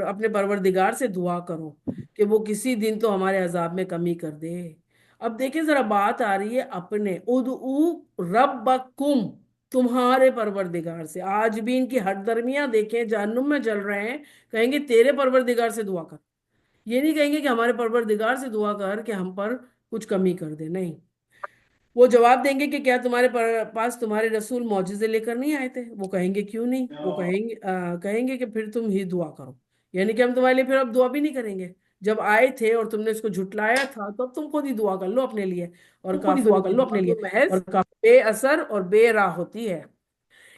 اپنے پروردگار سے دعا کرو کہ وہ کسی دن تو ہمارے عذاب میں کمی کر دے۔ اب دیکھیں ذرا، بات آ رہی ہے اپنے ادعو ربکم، تمہارے پروردگار سے۔ آج بھی ان کی ہٹ درمیاں دیکھیں، جہنم میں جل رہے ہیں، کہیں گے تیرے پروردگار سے دعا کر، یہ نہیں کہیں گے کہ ہمارے پروردگار سے دعا کر کہ ہم پر کچھ کمی کر دے، نہیں۔ وہ جواب دیں گے کہ کیا تمہارے پاس تمہارے رسول معجزے لے کر نہیں آئے تھے؟ وہ کہیں گے کیوں نہیں؟ وہ کہیں گے کہ پھر تم ہی دعا کرو، یعنی کہ ہم تمہارے لیے پھر اب دعا بھی نہیں کریں گے، جب آئے تھے اور تم نے اس کو جھٹلایا تھا تو اب تم خود ہی دعا کر لو اپنے لیے۔ اور کافروں کی دعا تو محض بے اثر اور بے راہ ہوتی ہے۔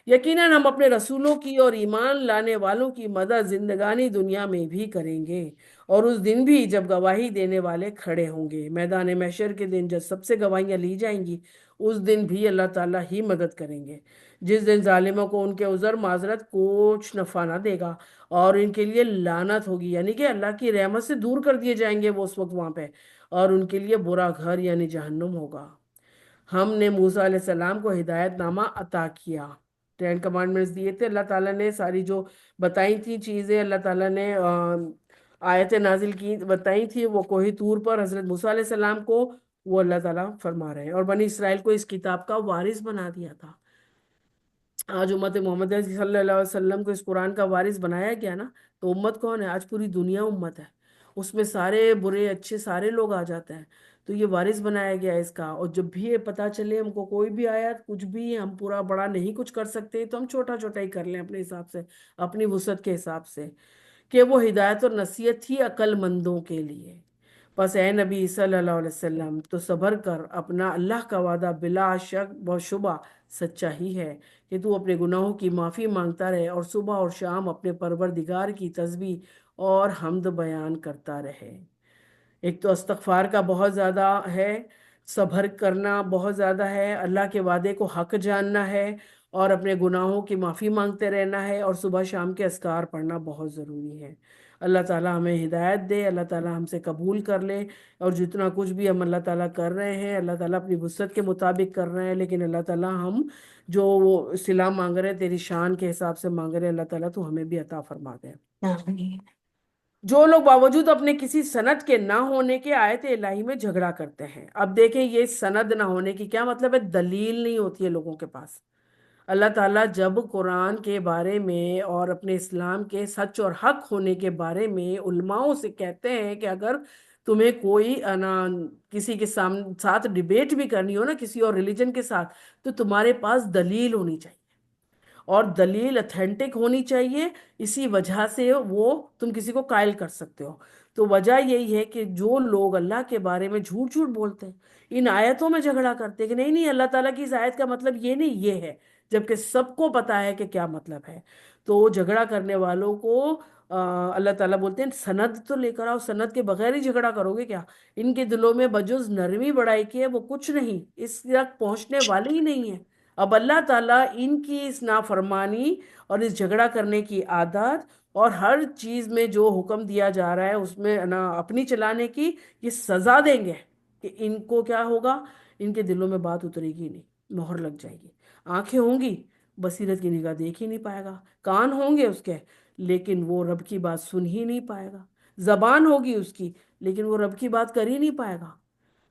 یقیناً ہم اپنے رسولوں کی اور ایمان لانے والوں کی مدد زندگانی دنیا میں بھی کریں گے، اور اس دن بھی جب گواہی دینے والے کھڑے ہوں گے، میدان محشر کے دن جب سب سے گواہیاں لی جائیں گی، اس دن بھی اللہ تعالیٰ ہی مدد کریں گے۔ جس دن ظالموں کو ان کے عذر معذرت کچھ نفع نہ دے گا، اور ان کے لیے لعنت ہوگی، یعنی کہ اللہ کی رحمت سے دور کر دیے جائیں گے وہ اس وقت وہاں پہ، اور ان کے لیے برا گھر یعنی جہنم ہوگا۔ ہم نے موسیٰ علیہ السلام کو ہدایت نامہ عطا کیا، 10 کمانڈمنٹس دیے تھے اللہ تعالیٰ نے، ساری جو بتائی تھی چیزیں اللہ تعالیٰ نے، آیتیں نازل کی بتائی تھی وہ کوہ طور پر حضرت موسیٰ علیہ السلام کو، وہ اللہ تعالیٰ فرما رہے ہیں، اور بنی اسرائیل کو اس کتاب کا وارث بنا دیا تھا۔ آج امت محمد صلی اللہ علیہ وسلم کو اس قرآن کا وارث بنایا گیا نا، تو امت کون ہے؟ آج پوری دنیا امت ہے، اس میں سارے برے اچھے سارے لوگ آ جاتے ہیں، تو یہ وارث بنایا گیا اس کا۔ اور جب بھی یہ پتہ چلے ہم کو کوئی بھی آیت کچھ بھی ہم پورا بڑا نہیں کچھ کر سکتے، تو ہم چھوٹا چھوٹا ہی کر لیں اپنے حساب سے، اپنی وسعت کے حساب سے، کہ وہ ہدایت اور نصیحت تھی عقل مندوں کے لیے۔ پس اے نبی صلی اللہ علیہ وسلم تو صبر کر، اپنا اللہ کا وعدہ بلا شک و شبہ سچا ہی ہے کہ تو اپنے گناہوں کی معافی مانگتا رہے، اور صبح اور شام اپنے پروردگار کی تسبیح اور حمد بیان کرتا رہے۔ ایک تو استغفار کا بہت زیادہ ہے، صبر کرنا بہت زیادہ ہے، اللہ کے وعدے کو حق جاننا ہے، اور اپنے گناہوں کی معافی مانگتے رہنا ہے، اور صبح شام کے اذکار پڑھنا بہت ضروری ہے۔ اللہ تعالیٰ ہمیں ہدایت دے، اللہ تعالیٰ ہم سے قبول کر لے، اور جتنا کچھ بھی ہم اللہ تعالیٰ کر رہے ہیں اللہ تعالیٰ اپنی وسعت کے مطابق کر رہے ہیں، لیکن اللہ تعالیٰ ہم جو وہ صلہ مانگ رہے ہیں تیری شان کے حساب سے مانگ رہے ہیں، اللہ تعالیٰ تو ہمیں بھی عطا فرما دے۔ آمین۔ جو لوگ باوجود اپنے کسی سند کے نہ ہونے کے آیت الہی میں جھگڑا کرتے ہیں، اب دیکھیں یہ سند نہ ہونے کی کیا مطلب ہے؟ دلیل نہیں ہوتی ہے لوگوں کے پاس۔ اللہ تعالیٰ جب قرآن کے بارے میں اور اپنے اسلام کے سچ اور حق ہونے کے بارے میں علماؤں سے کہتے ہیں کہ اگر تمہیں کوئی کسی کے ساتھ ڈیبیٹ بھی کرنی ہو نا، کسی اور ریلیجن کے ساتھ، تو تمہارے پاس دلیل ہونی چاہیے، اور دلیل اتھینٹک ہونی چاہیے، اسی وجہ سے وہ تم کسی کو قائل کر سکتے ہو۔ تو وجہ یہی ہے کہ جو لوگ اللہ کے بارے میں جھوٹ جھوٹ بولتے ہیں، ان آیتوں میں جھگڑا کرتے ہیں کہ نہیں نہیں اللہ تعالیٰ کی اس آیت کا مطلب یہ نہیں یہ ہے، جبکہ سب کو پتا ہے کہ کیا مطلب ہے، تو جھگڑا کرنے والوں کو اللہ تعالیٰ بولتے ہیں سند تو لے کر آؤ، سند کے بغیر ہی جھگڑا کرو گے کیا؟ ان کے دلوں میں بجز نرمی بڑائی کی ہے وہ کچھ نہیں، اس تک پہنچنے والے ہی نہیں ہیں۔ اب اللہ تعالیٰ ان کی اس نافرمانی اور اس جھگڑا کرنے کی عادت، اور ہر چیز میں جو حکم دیا جا رہا ہے اس میں نا اپنی چلانے کی، یہ سزا دیں گے کہ ان کو کیا ہوگا؟ ان کے دلوں میں بات اترے گی نہیں، مہر لگ جائے گی، آنکھیں ہوں گی بصیرت کی نگاہ دیکھ ہی نہیں پائے گا، کان ہوں گے اس کے لیکن وہ رب کی بات سن ہی نہیں پائے گا، زبان ہوگی اس کی لیکن وہ رب کی بات کر ہی نہیں پائے گا۔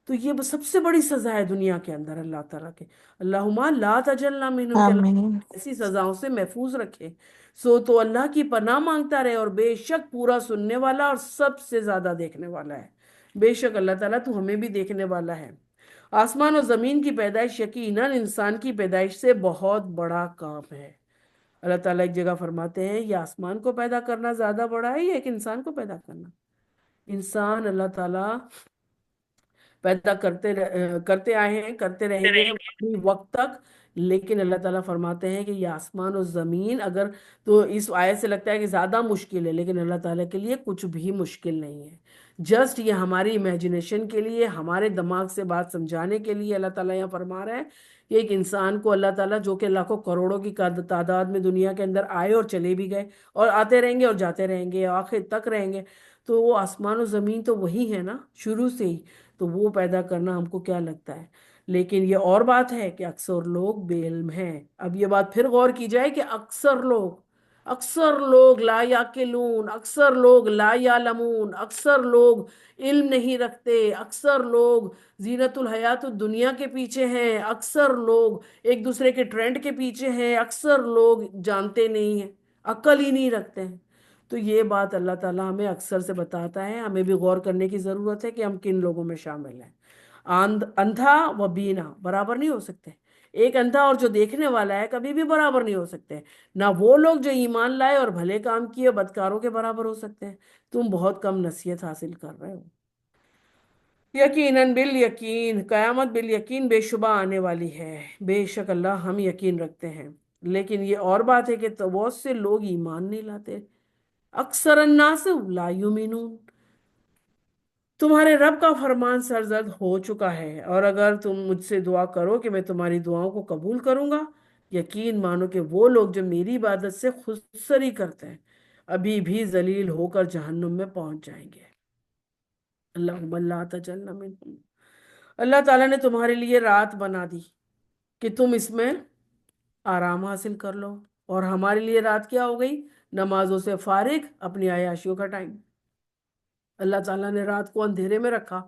تو یہ سب سے بڑی سزا ہے دنیا کے اندر اللہ تعالیٰ کے۔ اللہم لا تجلنا منہم، کہ آمین۔ اللہ ایسی سزاؤں سے محفوظ رکھے۔ سو تو اللہ کی پناہ مانگتا رہے، اور بے شک پورا سننے والا اور سب سے زیادہ دیکھنے والا ہے۔ بے شک اللہ تعالیٰ تو ہمیں بھی دیکھنے والا ہے۔ آسمان اور زمین کی پیدائش یقیناً انسان کی پیدائش سے بہت بڑا کام ہے۔ اللہ تعالیٰ ایک جگہ فرماتے ہیں، یہ آسمان کو پیدا کرنا زیادہ بڑا ہے یا ایک انسان کو پیدا کرنا؟ انسان اللہ تعالیٰ پیدا کرتے آئے ہیں، کرتے رہیں گے اپنی وقت تک، لیکن اللہ تعالیٰ فرماتے ہیں کہ یہ آسمان اور زمین اگر، تو اس آیت سے لگتا ہے کہ زیادہ مشکل ہے، لیکن اللہ تعالیٰ کے لیے کچھ بھی مشکل نہیں ہے۔ جسٹ یہ ہماری امیجنیشن کے لیے، ہمارے دماغ سے بات سمجھانے کے لیے اللہ تعالیٰ یہاں فرما رہا ہے کہ ایک انسان کو اللہ تعالیٰ، جو کہ لاکھوں کروڑوں کی تعداد میں دنیا کے اندر آئے اور چلے بھی گئے اور آتے رہیں گے اور جاتے رہیں گے، آخر تک رہیں گے، تو وہ آسمان و زمین تو وہی ہے نا شروع سے ہی، تو وہ پیدا کرنا ہم کو کیا لگتا ہے؟ لیکن یہ اور بات ہے کہ اکثر لوگ بے علم ہیں۔ اب یہ بات پھر غور کی جائے کہ اکثر لوگ لا یاقلون، اکثر لوگ لا یعلمون، اکثر لوگ علم نہیں رکھتے، اکثر لوگ زینت الحیات الدنیا کے پیچھے ہیں، اکثر لوگ ایک دوسرے کے ٹرینڈ کے پیچھے ہیں، اکثر لوگ جانتے نہیں ہیں، عقل ہی نہیں رکھتے ہیں۔ تو یہ بات اللہ تعالیٰ ہمیں اکثر سے بتاتا ہے، ہمیں بھی غور کرنے کی ضرورت ہے کہ ہم کن لوگوں میں شامل ہیں۔ اندھا و بینا برابر نہیں ہو سکتے، ایک اندھا اور جو دیکھنے والا ہے کبھی بھی برابر نہیں ہو سکتے، نہ وہ لوگ جو ایمان لائے اور بھلے کام کیے بدکاروں کے برابر ہو سکتے ہیں۔ تم بہت کم نصیحت حاصل کر رہے ہو۔ یقیناً بال یقین قیامت بال یقین بے شبہ آنے والی ہے، بے شک اللہ ہم یقین رکھتے ہیں، لیکن یہ اور بات ہے کہ بہت سے لوگ ایمان نہیں لاتے۔ اکثر الناس لا یؤمنون، تمہارے رب کا فرمان سرزد ہو چکا ہے، اور اگر تم مجھ سے دعا کرو کہ میں تمہاری دعاؤں کو قبول کروں گا، یقین مانو کہ وہ لوگ جو میری عبادت سے خودسری کرتے ہیں ابھی بھی ذلیل ہو کر جہنم میں پہنچ جائیں گے۔ اللہم لا تجعلنا منہم۔ اللہ تعالیٰ نے تمہارے لیے رات بنا دی کہ تم اس میں آرام حاصل کر لو، اور ہمارے لیے رات کیا ہو گئی؟ نمازوں سے فارغ اپنی عیاشیوں کا ٹائم۔ اللہ تعالیٰ نے رات کو اندھیرے میں رکھا،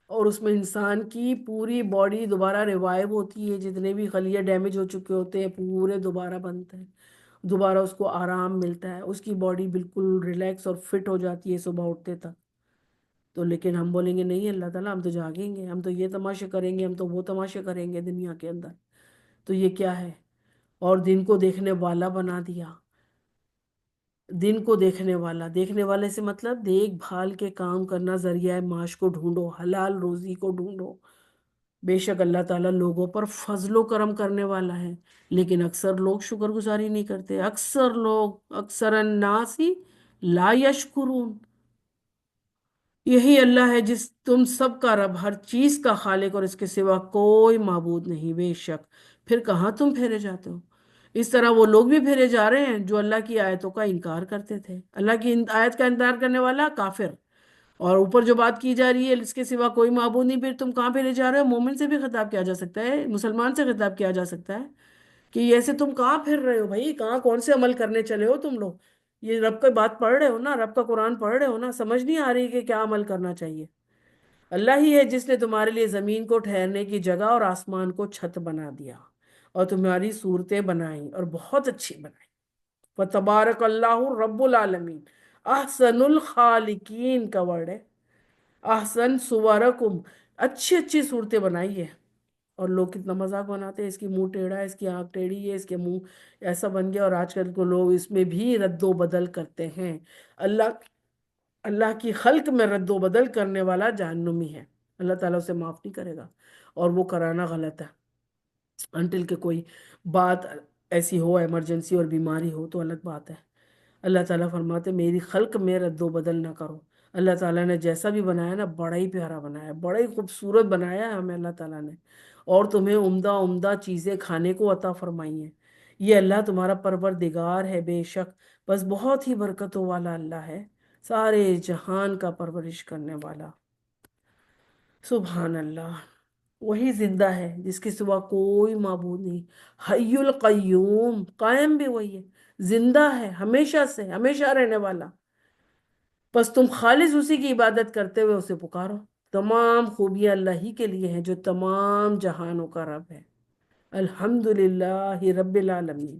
اور اس میں انسان کی پوری باڈی دوبارہ ریوائیو ہوتی ہے، جتنے بھی خلیے ڈیمیج ہو چکے ہوتے ہیں پورے دوبارہ بنتے ہیں، دوبارہ اس کو آرام ملتا ہے، اس کی باڈی بالکل ریلیکس اور فٹ ہو جاتی ہے صبح اٹھتے تک۔ تو لیکن ہم بولیں گے نہیں اللہ تعالیٰ، ہم تو جاگیں گے، ہم تو یہ تماشے کریں گے، ہم تو وہ تماشے کریں گے دنیا کے اندر۔ تو یہ کیا ہے؟ اور دن کو دیکھنے والا بنا دیا۔ دن کو دیکھنے والا، دیکھنے والے سے مطلب دیکھ بھال کے کام کرنا، ذریعہ معاش کو ڈھونڈو، حلال روزی کو ڈھونڈو۔ بے شک اللہ تعالیٰ لوگوں پر فضل و کرم کرنے والا ہے، لیکن اکثر لوگ شکر گزاری نہیں کرتے، اکثر الناس لا یشکرون۔ یہی اللہ ہے جس تم سب کا رب، ہر چیز کا خالق، اور اس کے سوا کوئی معبود نہیں، بے شک پھر کہاں تم پھیرے جاتے ہو؟ اس طرح وہ لوگ بھی پھیرے جا رہے ہیں جو اللہ کی آیتوں کا انکار کرتے تھے۔ اللہ کی آیت کا انکار کرنے والا کافر، اور اوپر جو بات کی جا رہی ہے اس کے سوا کوئی معبود نہیں، پھر تم کہاں پھیرے جا رہے ہو؟ مومن سے بھی خطاب کیا جا سکتا ہے، مسلمان سے خطاب کیا جا سکتا ہے کہ ایسے تم کہاں پھر رہے ہو بھائی، کہاں کون سے عمل کرنے چلے ہو تم لوگ؟ یہ رب کی بات پڑھ رہے ہو نا، رب کا قرآن پڑھ رہے ہو نا، سمجھ نہیں آ رہی کہ کیا عمل کرنا چاہیے؟ اللہ ہی ہے جس نے تمہارے لیے زمین کو ٹھہرنے کی جگہ اور آسمان کو چھت بنا دیا، اور تمہاری صورتیں بنائیں اور بہت اچھی بنائیں۔ فتبارک اللہ رب العالمین، احسن الخالقین کا ورڈ ہے، احسن صورکم، اچھی اچھی صورتیں بنائی ہے۔ اور لوگ کتنا مذاق بناتے ہیں، اس کی منہ ٹیڑھا ہے، اس کی آنکھ ٹیڑھی ہے، اس کے منہ ایسا بن گیا، اور آج کل کو لوگ اس میں بھی رد و بدل کرتے ہیں۔ اللہ اللہ کی خلق میں رد و بدل کرنے والا جہنمی ہے، اللہ تعالیٰ اسے معاف نہیں کرے گا، اور وہ کرانا غلط ہے انٹل کہ کوئی بات ایسی ہو، ایمرجنسی اور بیماری ہو تو الگ بات ہے۔ اللہ تعالیٰ فرماتے میری خلق میں رد و بدل نہ کرو۔ اللہ تعالیٰ نے جیسا بھی بنایا نا بڑا ہی پیارا بنایا ہے، بڑا ہی خوبصورت بنایا ہے ہمیں اللہ تعالیٰ نے، اور تمہیں عمدہ عمدہ چیزیں کھانے کو عطا فرمائی ہیں۔ یہ اللہ تمہارا پروردگار ہے، بے شک بس بہت ہی برکتوں والا اللہ ہے، سارے جہان کا پرورش کرنے والا۔ سبحان اللہ، وہی زندہ ہے جس کے سوا کوئی معبود نہیں، حی القیوم، قائم بھی وہی ہے، زندہ ہے ہمیشہ سے، ہمیشہ رہنے والا۔ بس تم خالص اسی کی عبادت کرتے ہوئے اسے پکارو۔ تمام خوبیاں اللہ ہی کے لیے ہیں جو تمام جہانوں کا رب ہے۔ الحمدللہ رب العالمین،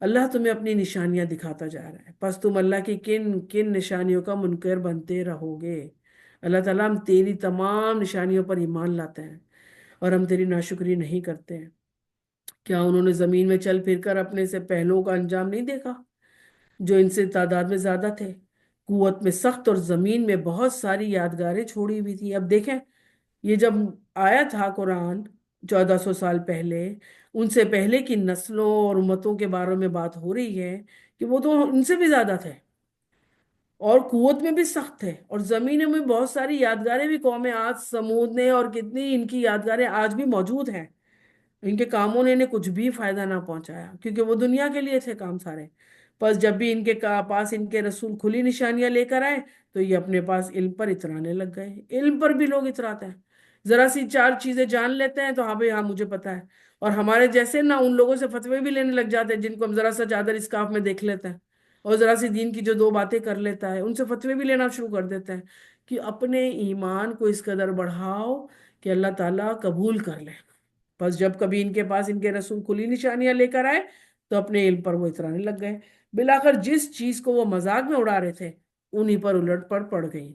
اللہ تمہیں اپنی نشانیاں دکھاتا جا رہا ہے، پس تم اللہ کی کن کن نشانیوں کا منکر بنتے رہو گے؟ اللہ تعالیٰ ہم تیری تمام نشانیوں پر ایمان لاتے ہیں اور ہم تیری ناشکری نہیں کرتے ہیں۔ کیا انہوں نے زمین میں چل پھر کر اپنے سے پہلوؤں کا انجام نہیں دیکھا، جو ان سے تعداد میں زیادہ تھے، قوت میں سخت، اور زمین میں بہت ساری یادگاریں چھوڑی ہوئی تھی؟ اب دیکھیں، یہ جب آیا تھا قرآن 1400 سال پہلے، ان سے پہلے کی نسلوں اور امتوں کے بارے میں بات ہو رہی ہے کہ وہ تو ان سے بھی زیادہ تھے اور قوت میں بھی سخت تھے، اور زمینوں میں بہت ساری یادگاریں بھی قوم عاد سمود نے، اور کتنی ان کی یادگاریں آج بھی موجود ہیں۔ ان کے کاموں نے انہیں کچھ بھی فائدہ نہ پہنچایا، کیونکہ وہ دنیا کے لیے تھے کام سارے۔ پس جب بھی ان کے پاس ان کے رسول کھلی نشانیاں لے کر آئے تو یہ اپنے پاس علم پر اترانے لگ گئے۔ علم پر بھی لوگ اتراتے ہیں، ذرا سی چار چیزیں جان لیتے ہیں تو ہاں بھائی ہاں مجھے پتا ہے، اور ہمارے جیسے نہ ان لوگوں سے فتوے بھی لینے لگ جاتے ہیں جن کو ہم ذرا سا چادر اسکاف میں دیکھ لیتے ہیں، اور ذرا سی دین کی جو دو باتیں کر لیتا ہے ان سے فتوے بھی لینا شروع کر دیتے ہیں، کہ اپنے ایمان کو اس قدر بڑھاؤ کہ اللہ تعالیٰ قبول کر لے۔ بس جب کبھی ان کے پاس ان کے رسول کھلی نشانیاں لے کر آئے تو اپنے علم پر وہ اترانے لگ گئے، بلاخر جس چیز کو وہ مذاق میں اڑا رہے تھے انہی پر الٹ پڑ گئی۔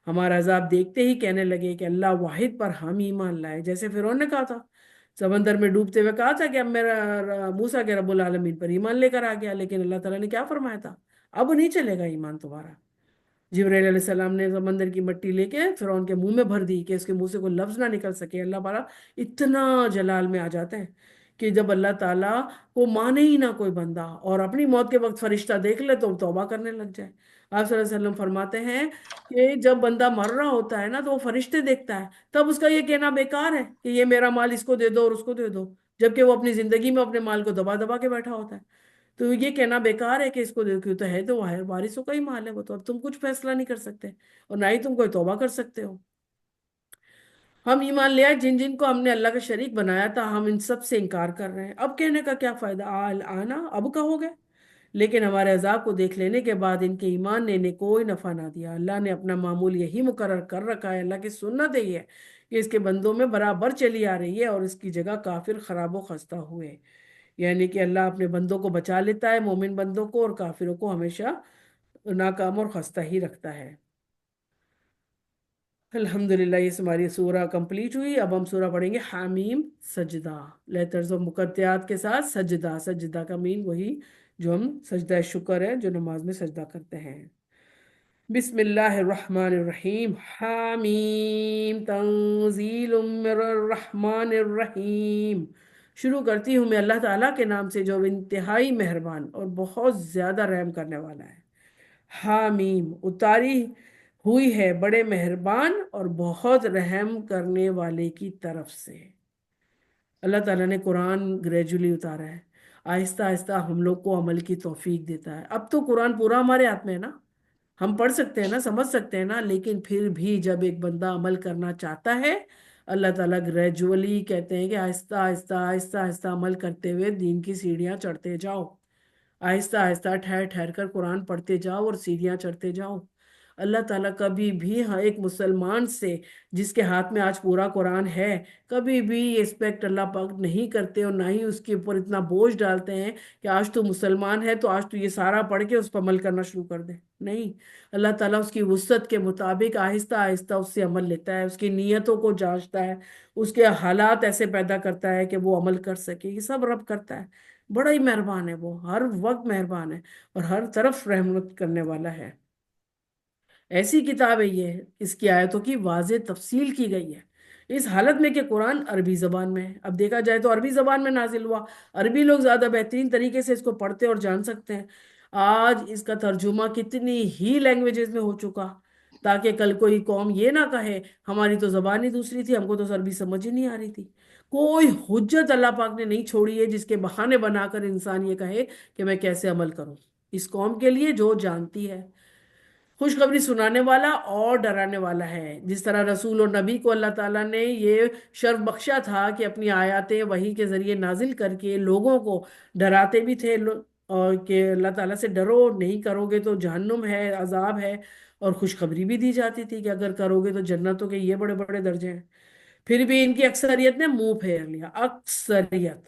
ہمارا عذاب دیکھتے ہی کہنے لگے کہ اللہ واحد پر ہم ایمان لائے، جیسے فرعون نے کہا تھا، سمندر میں ڈوبتے ہوئے کہا تھا کہ اب میرا موسیٰ کے رب العالمین پر ایمان لے کر آ گیا، لیکن اللہ تعالیٰ نے کیا فرمایا تھا؟ اب نہیں چلے گا ایمان تمہارا۔ جبرائیل علیہ السلام نے سمندر کی مٹی لے کے فرعون کے منہ میں بھر دی کہ اس کے منہ سے کوئی لفظ نہ نکل سکے۔ اللہ تعالیٰ اتنا جلال میں آ جاتے ہیں کہ جب اللہ تعالیٰ کو مانے ہی نہ کوئی بندہ اور اپنی موت کے وقت فرشتہ دیکھ لے تو توبہ کرنے لگ جائے۔ آپ صلی اللہ علیہ وسلم فرماتے ہیں کہ جب بندہ مر رہا ہوتا ہے نا تو وہ فرشتے دیکھتا ہے، تب اس کا یہ کہنا بیکار ہے کہ یہ میرا مال اس کو دے دو اور اس کو دے دو، جبکہ وہ اپنی زندگی میں اپنے مال کو دبا دبا کے بیٹھا ہوتا ہے۔ تو یہ کہنا بیکار ہے کہ اس کو دیکھ، کیوں تو ہے تو وہ ہے وارثوں کا ہی مال ہے، وہ تو اب تم کچھ فیصلہ نہیں کر سکتے اور نہ ہی تم کوئی توبہ کر سکتے ہو۔ ہم ایمان لے آئے جن جن کو ہم نے اللہ کا شریک بنایا تھا، ہم ان سب سے انکار کر رہے ہیں، اب کہنے کا کیا فائدہ؟ آنا اب کہو گے؟ لیکن ہمارے عذاب کو دیکھ لینے کے بعد ان کے ایمان نے انہیں کوئی نفع نہ دیا۔ اللہ نے اپنا معمول یہی مقرر کر رکھا ہے، اللہ کی سنت ہے یہ کہ اس کے بندوں میں برابر چلی آ رہی ہے، اور اس کی جگہ کافر خراب و خستہ ہوئے، یعنی کہ اللہ اپنے بندوں کو بچا لیتا ہے، مومن بندوں کو، اور کافروں کو ہمیشہ ناکام اور خستہ ہی رکھتا ہے۔ الحمدللہ، یہ ہماری سورہ کمپلیٹ ہوئی۔ اب ہم سورہ پڑھیں گے حامیم، سجدہ، لیٹرز و مقطعات کے ساتھ سجدہ۔ سجدہ کا مین وہی جو ہم سجدہ شکر ہے جو نماز میں سجدہ کرتے ہیں۔ بسم اللہ الرحمن الرحیم، حامیم تنزیل من الرحمن الرحیم۔ شروع کرتی ہوں میں اللہ تعالیٰ کے نام سے جو انتہائی مہربان اور بہت زیادہ رحم کرنے والا ہے۔ حامیم، اتاری ہوئی ہے بڑے مہربان اور بہت رحم کرنے والے کی طرف سے۔ اللہ تعالیٰ نے قرآن گریجولی اتارا ہے، آہستہ آہستہ ہم لوگ کو عمل کی توفیق دیتا ہے۔ اب تو قرآن پورا ہمارے ہاتھ میں ہے نا، ہم پڑھ سکتے ہیں نا، سمجھ سکتے ہیں نا، لیکن پھر بھی جب ایک بندہ عمل کرنا چاہتا ہے، اللہ تعالیٰ گریجولی کہتے ہیں کہ آہستہ آہستہ آہستہ آہستہ عمل کرتے ہوئے دین کی سیڑھیاں چڑھتے جاؤ، آہستہ آہستہ ٹھہر ٹھہر کر قرآن پڑھتے جاؤ اور سیڑھیاں چڑھتے جاؤ۔ اللہ تعالیٰ کبھی بھی ہاں ایک مسلمان سے جس کے ہاتھ میں آج پورا قرآن ہے، کبھی بھی یہ ایکسپیکٹ اللہ پاک نہیں کرتے، اور نہ ہی اس کے اوپر اتنا بوجھ ڈالتے ہیں کہ آج تو مسلمان ہے تو آج تو یہ سارا پڑھ کے اس پر عمل کرنا شروع کر دے۔ نہیں، اللہ تعالیٰ اس کی وسعت کے مطابق آہستہ آہستہ اس سے عمل لیتا ہے، اس کی نیتوں کو جانچتا ہے، اس کے حالات ایسے پیدا کرتا ہے کہ وہ عمل کر سکے۔ یہ سب رب کرتا ہے، بڑا ہی مہربان ہے، وہ ہر وقت مہربان ہے اور ہر طرف رحمت کرنے والا ہے۔ ایسی کتاب ہے یہ، اس کی آیتوں کی واضح تفصیل کی گئی ہے، اس حالت میں کہ قرآن عربی زبان میں ہے۔ اب دیکھا جائے تو عربی زبان میں نازل ہوا، عربی لوگ زیادہ بہترین طریقے سے اس کو پڑھتے اور جان سکتے ہیں۔ آج اس کا ترجمہ کتنی ہی لینگویجز میں ہو چکا، تاکہ کل کوئی قوم یہ نہ کہے ہماری تو زبان ہی دوسری تھی، ہم کو تو عربی سمجھ ہی نہیں آ رہی تھی۔ کوئی حجت اللہ پاک نے نہیں چھوڑی ہے جس کے بہانے بنا کر انسان یہ کہے کہ میں کیسے عمل کروں، اس قوم کے لیے جو جانتی ہے۔ خوشخبری سنانے والا اور ڈرانے والا ہے، جس طرح رسول اور نبی کو اللہ تعالیٰ نے یہ شرف بخشا تھا کہ اپنی آیات وحی کے ذریعے نازل کر کے لوگوں کو ڈراتے بھی تھے، اور کہ اللہ تعالیٰ سے ڈرو، نہیں کرو گے تو جہنم ہے، عذاب ہے، اور خوشخبری بھی دی جاتی تھی کہ اگر کرو گے تو جنتوں کے یہ بڑے بڑے درجے ہیں۔ پھر بھی ان کی اکثریت نے منہ پھیر لیا، اکثریت،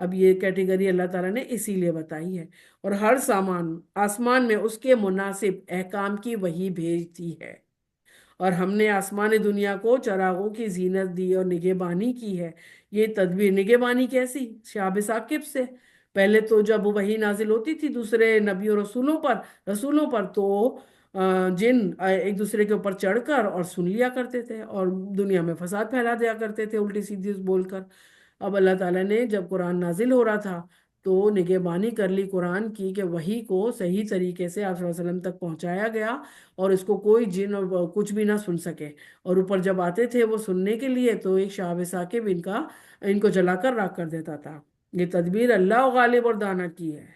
اب یہ کیٹیگری اللہ تعالیٰ نے اسی لیے بتائی ہے، اور ہر سامان آسمان میں اس کے مناسب احکام کی وہی بھیجتی ہے، اور ہم نے آسمان دنیا کو چراغوں کی زینت دی اور نگہبانی کی ہے۔ یہ تدبیر نگہبانی کیسی؟ شہاب ثاقب سے۔ پہلے تو جب وحی نازل ہوتی تھی دوسرے نبیوں رسولوں پر تو جن ایک دوسرے کے اوپر چڑھ کر اور سن لیا کرتے تھے اور دنیا میں فساد پھیلا دیا کرتے تھے الٹی سیدھی بول کر۔ اب اللہ تعالیٰ نے جب قرآن نازل ہو رہا تھا تو نگہبانی کر لی قرآن کی کہ وحی کو صحیح طریقے سے آپ صلی اللہ علیہ وسلم تک پہنچایا گیا، اور اس کو کوئی جن اور کچھ بھی نہ سن سکے۔ اور اوپر جب آتے تھے وہ سننے کے لیے تو ایک شہاب ثاقب ان کو جلا کر راکھ کر دیتا تھا۔ یہ تدبیر اللہ غالب اور دانا کی ہے،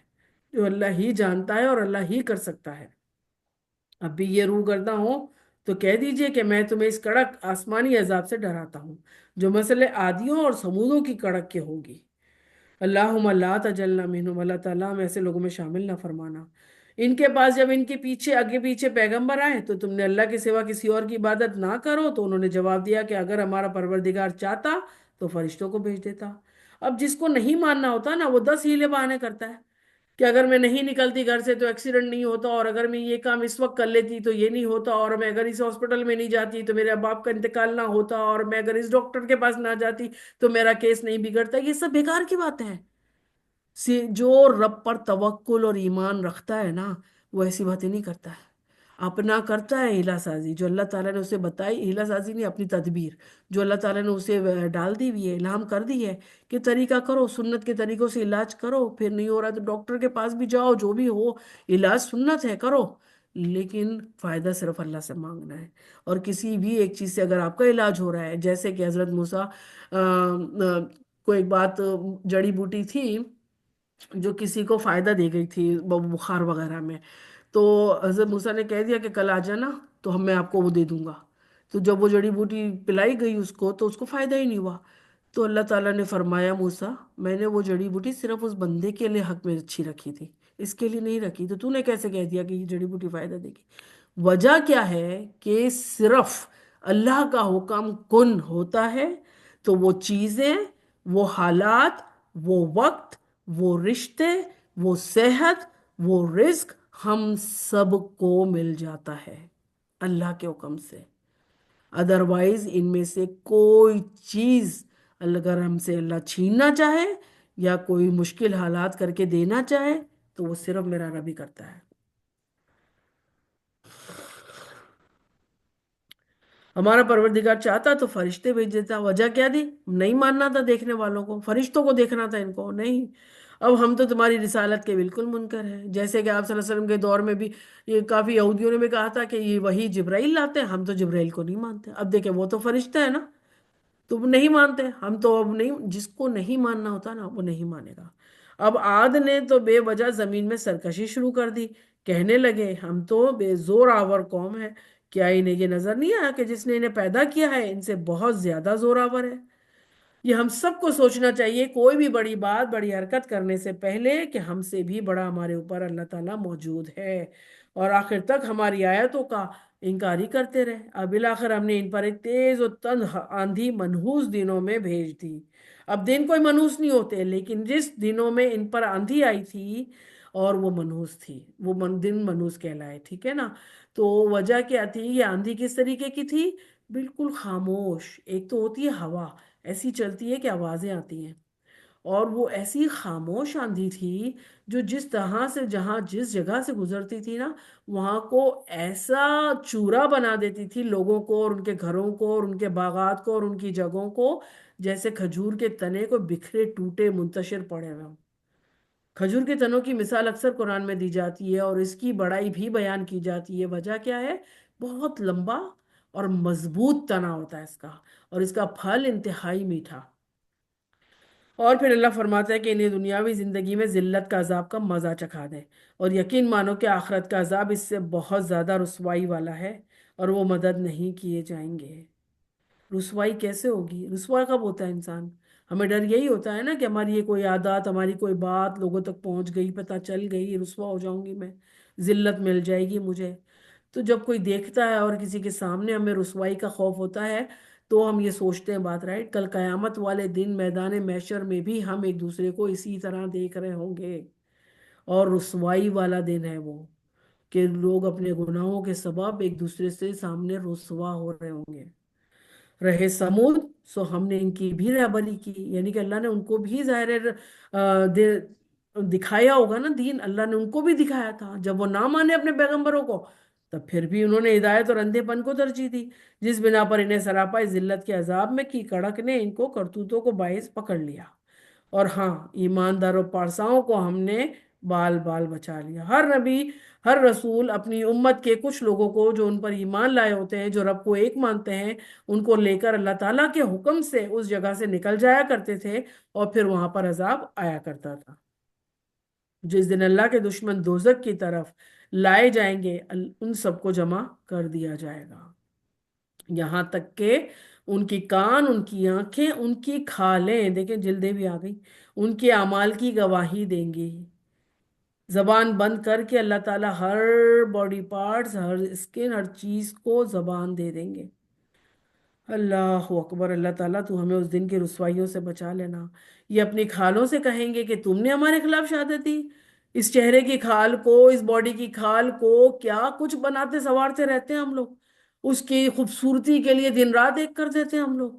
جو اللہ ہی جانتا ہے اور اللہ ہی کر سکتا ہے۔ اب بھی یہ روح گرداں ہو تو کہہ دیجئے کہ میں تمہیں اس کڑک آسمانی عذاب سے ڈراتا ہوں جو مثل عادیوں اور سمودوں کی کڑک کے ہوگی۔ اللہم لا تجلنا منہم، اللہ تعالیٰ ہم ایسے لوگوں میں شامل نہ فرمانا۔ ان کے پاس جب ان کے پیچھے آگے پیچھے پیغمبر آئے تو تم نے اللہ کے سوا کسی اور کی عبادت نہ کرو، تو انہوں نے جواب دیا کہ اگر ہمارا پروردگار چاہتا تو فرشتوں کو بھیج دیتا۔ اب جس کو نہیں ماننا ہوتا نا وہ 10 ہیلے بہانے کرتا ہے کہ اگر میں نہیں نکلتی گھر سے تو ایکسیڈنٹ نہیں ہوتا، اور اگر میں یہ کام اس وقت کر لیتی تو یہ نہیں ہوتا، اور میں اگر اس ہاسپٹل میں نہیں جاتی تو میرے باپ کا انتقال نہ ہوتا، اور میں اگر اس ڈاکٹر کے پاس نہ جاتی تو میرا کیس نہیں بگڑتا۔ یہ سب بیکار کی باتیں ہیں۔ جو رب پر توکل اور ایمان رکھتا ہے نا وہ ایسی باتیں نہیں کرتا ہے، اپنا کرتا ہے ہیلا سازی جو اللہ تعالیٰ نے اسے بتائی، ہیلا سازی نہیں اپنی تدبیر جو اللہ تعالیٰ نے اسے ڈال دی ہوئی ہے، الہام کر دی ہے کہ طریقہ کرو، سنت کے طریقوں سے علاج کرو، پھر نہیں ہو رہا تو ڈاکٹر کے پاس بھی جاؤ، جو بھی ہو علاج سنت ہے کرو، لیکن فائدہ صرف اللہ سے مانگنا ہے۔ اور کسی بھی ایک چیز سے اگر آپ کا علاج ہو رہا ہے، جیسے کہ حضرت موسیٰ کو ایک بات جڑی بوٹی تھی جو کسی کو فائدہ دے گئی تھی بخار وغیرہ میں، تو حضرت موسیٰ نے کہہ دیا کہ کل آ جانا تو میں آپ کو وہ دے دوں گا۔ تو جب وہ جڑی بوٹی پلائی گئی اس کو تو اس کو فائدہ ہی نہیں ہوا۔ تو اللہ تعالیٰ نے فرمایا موسیٰ میں نے وہ جڑی بوٹی صرف اس بندے کے لیے حق میں اچھی رکھی تھی، اس کے لیے نہیں رکھی، تو نے کیسے کہہ دیا کہ یہ جڑی بوٹی فائدہ دے گی؟ وجہ کیا ہے کہ صرف اللہ کا حکم کن ہوتا ہے تو وہ چیزیں، وہ حالات، وہ وقت، وہ رشتے، وہ صحت، وہ رزق ہم سب کو مل جاتا ہے اللہ کے حکم سے۔ ادروائز ان میں سے کوئی چیز اگر ہم سے اللہ چھیننا چاہے یا کوئی مشکل حالات کر کے دینا چاہے تو وہ صرف میرا رب ہی کرتا ہے۔ ہمارا پروردگار چاہتا تو فرشتے بھیج دیتا، وجہ کیا دی؟ نہیں ماننا تھا دیکھنے والوں کو، فرشتوں کو دیکھنا تھا ان کو نہیں۔ اب ہم تو تمہاری رسالت کے بالکل منکر ہیں، جیسے کہ آپ صلی اللہ علیہ وسلم کے دور میں بھی یہ کافی یہودیوں نے بھی کہا تھا کہ یہ وہی جبرائیل لاتے ہیں، ہم تو جبرائیل کو نہیں مانتے۔ اب دیکھیں وہ تو فرشتہ ہے نا، تو نہیں مانتے ہم تو، اب نہیں، جس کو نہیں ماننا ہوتا نا وہ نہیں مانے گا۔ اب عاد نے تو بے وجہ زمین میں سرکشی شروع کر دی، کہنے لگے ہم تو بے زور آور قوم ہے، کیا انہیں یہ نظر نہیں آیا کہ جس نے انہیں پیدا کیا ہے ان سے بہت زیادہ زور آور ہے؟ یہ ہم سب کو سوچنا چاہیے کوئی بھی بڑی بات، بڑی حرکت کرنے سے پہلے کہ ہم سے بھی بڑا ہمارے اوپر اللہ تعالیٰ موجود ہے، اور آخر تک ہماری آیتوں کا انکار ہی کرتے رہے۔ اب بالآخر ہم نے ان پر ایک تیز و تند آندھی منحوس دنوں میں بھیج دی۔ اب دن کوئی منحوس نہیں ہوتے، لیکن جس دنوں میں ان پر آندھی آئی تھی اور وہ منحوس تھی، وہ دن منحوس کہلائے، ٹھیک ہے نا؟ تو وجہ کیا تھی؟ یہ آندھی کس طریقے کی تھی؟ بالکل خاموش، ایک تو ہوتی ہے ہوا ایسی چلتی ہے کہ آوازیں آتی ہیں، اور وہ ایسی خاموش آندھی تھی جو جس طرح سے جہاں جس جگہ سے گزرتی تھی نا وہاں کو ایسا چورا بنا دیتی تھی لوگوں کو اور ان کے گھروں کو اور ان کے باغات کو اور ان کی جگہوں کو، جیسے کھجور کے تنے کو بکھرے ٹوٹے منتشر پڑے ہوئے ہوں۔ کھجور کے تنوں کی مثال اکثر قرآن میں دی جاتی ہے اور اس کی بڑائی بھی بیان کی جاتی ہے۔ وجہ کیا ہے؟ بہت لمبا اور مضبوط تنا ہوتا ہے اس کا، اور اس کا پھل انتہائی میٹھا۔ اور پھر اللہ فرماتا ہے کہ انہیں دنیاوی زندگی میں ذلت کا عذاب کا مزہ چکھا دے، اور یقین مانو کہ آخرت کا عذاب اس سے بہت زیادہ رسوائی والا ہے، اور وہ مدد نہیں کیے جائیں گے۔ رسوائی کیسے ہوگی؟ رسوا کب ہوتا ہے انسان؟ ہمیں ڈر یہی ہوتا ہے نا کہ ہماری یہ کوئی عادات، ہماری کوئی بات لوگوں تک پہنچ گئی، پتہ چل گئی، رسوا ہو جاؤں گی میں، ذلت مل جائے گی مجھے۔ تو جب کوئی دیکھتا ہے اور کسی کے سامنے ہمیں رسوائی کا خوف ہوتا ہے تو ہم یہ سوچتے ہیں بات، رائٹ، کل قیامت والے دن میدان محشر میں بھی ہم ایک دوسرے کو اسی طرح دیکھ رہے ہوں گے، اور رسوائی والا دن ہے وہ، کہ لوگ اپنے گناہوں کے سبب ایک دوسرے سے سامنے رسوا ہو رہے ہوں گے۔ رہے سمود، سو ہم نے ان کی بھی رہبری کی، یعنی کہ اللہ نے ان کو بھی ظاہر دکھایا ہوگا نا دین، اللہ نے ان کو بھی دکھایا تھا، جب وہ نہ مانے اپنے پیغمبروں کو تب پھر بھی انہوں نے ہدایت اور اندھے پن کو ترجیح دی، جس بنا پر انہیں سراپا ذلت کے عذاب میں کی کڑک نے ان کو کرتوتوں کو باعث پکڑ لیا۔ اور ہاں، ایمانداروں پارساؤں کو ہم نے بال بال بچا لیا۔ ہر نبی، ہر رسول اپنی امت کے کچھ لوگوں کو جو ان پر ایمان لائے ہوتے ہیں، جو رب کو ایک مانتے ہیں، ان کو لے کر اللہ تعالیٰ کے حکم سے اس جگہ سے نکل جایا کرتے تھے، اور پھر وہاں پر عذاب آیا کرتا تھا۔ جس دن اللہ کے دشمن دوزک کی طرف لائے جائیں گے، ان سب کو جمع کر دیا جائے گا، یہاں تک کہ ان کی کان، ان کی آنکھیں، ان کی کھالیں، دیکھیں جلدیں بھی آ گئی، ان کے اعمال کی گواہی دیں گی۔ زبان بند کر کے اللہ تعالیٰ ہر باڈی پارٹس، ہر اسکن، ہر چیز کو زبان دے دیں گے۔ اللہ اکبر، اللہ تعالیٰ تو ہمیں اس دن کی رسوائیوں سے بچا لینا۔ یہ اپنی کھالوں سے کہیں گے کہ تم نے ہمارے خلاف شہادت دی، اس چہرے کی کھال کو، اس باڈی کی کھال کو کیا کچھ بناتے سنوارتے رہتے ہیں ہم لوگ، اس کی خوبصورتی کے لیے دن رات ایک کر دیتے ہیں ہم لوگ،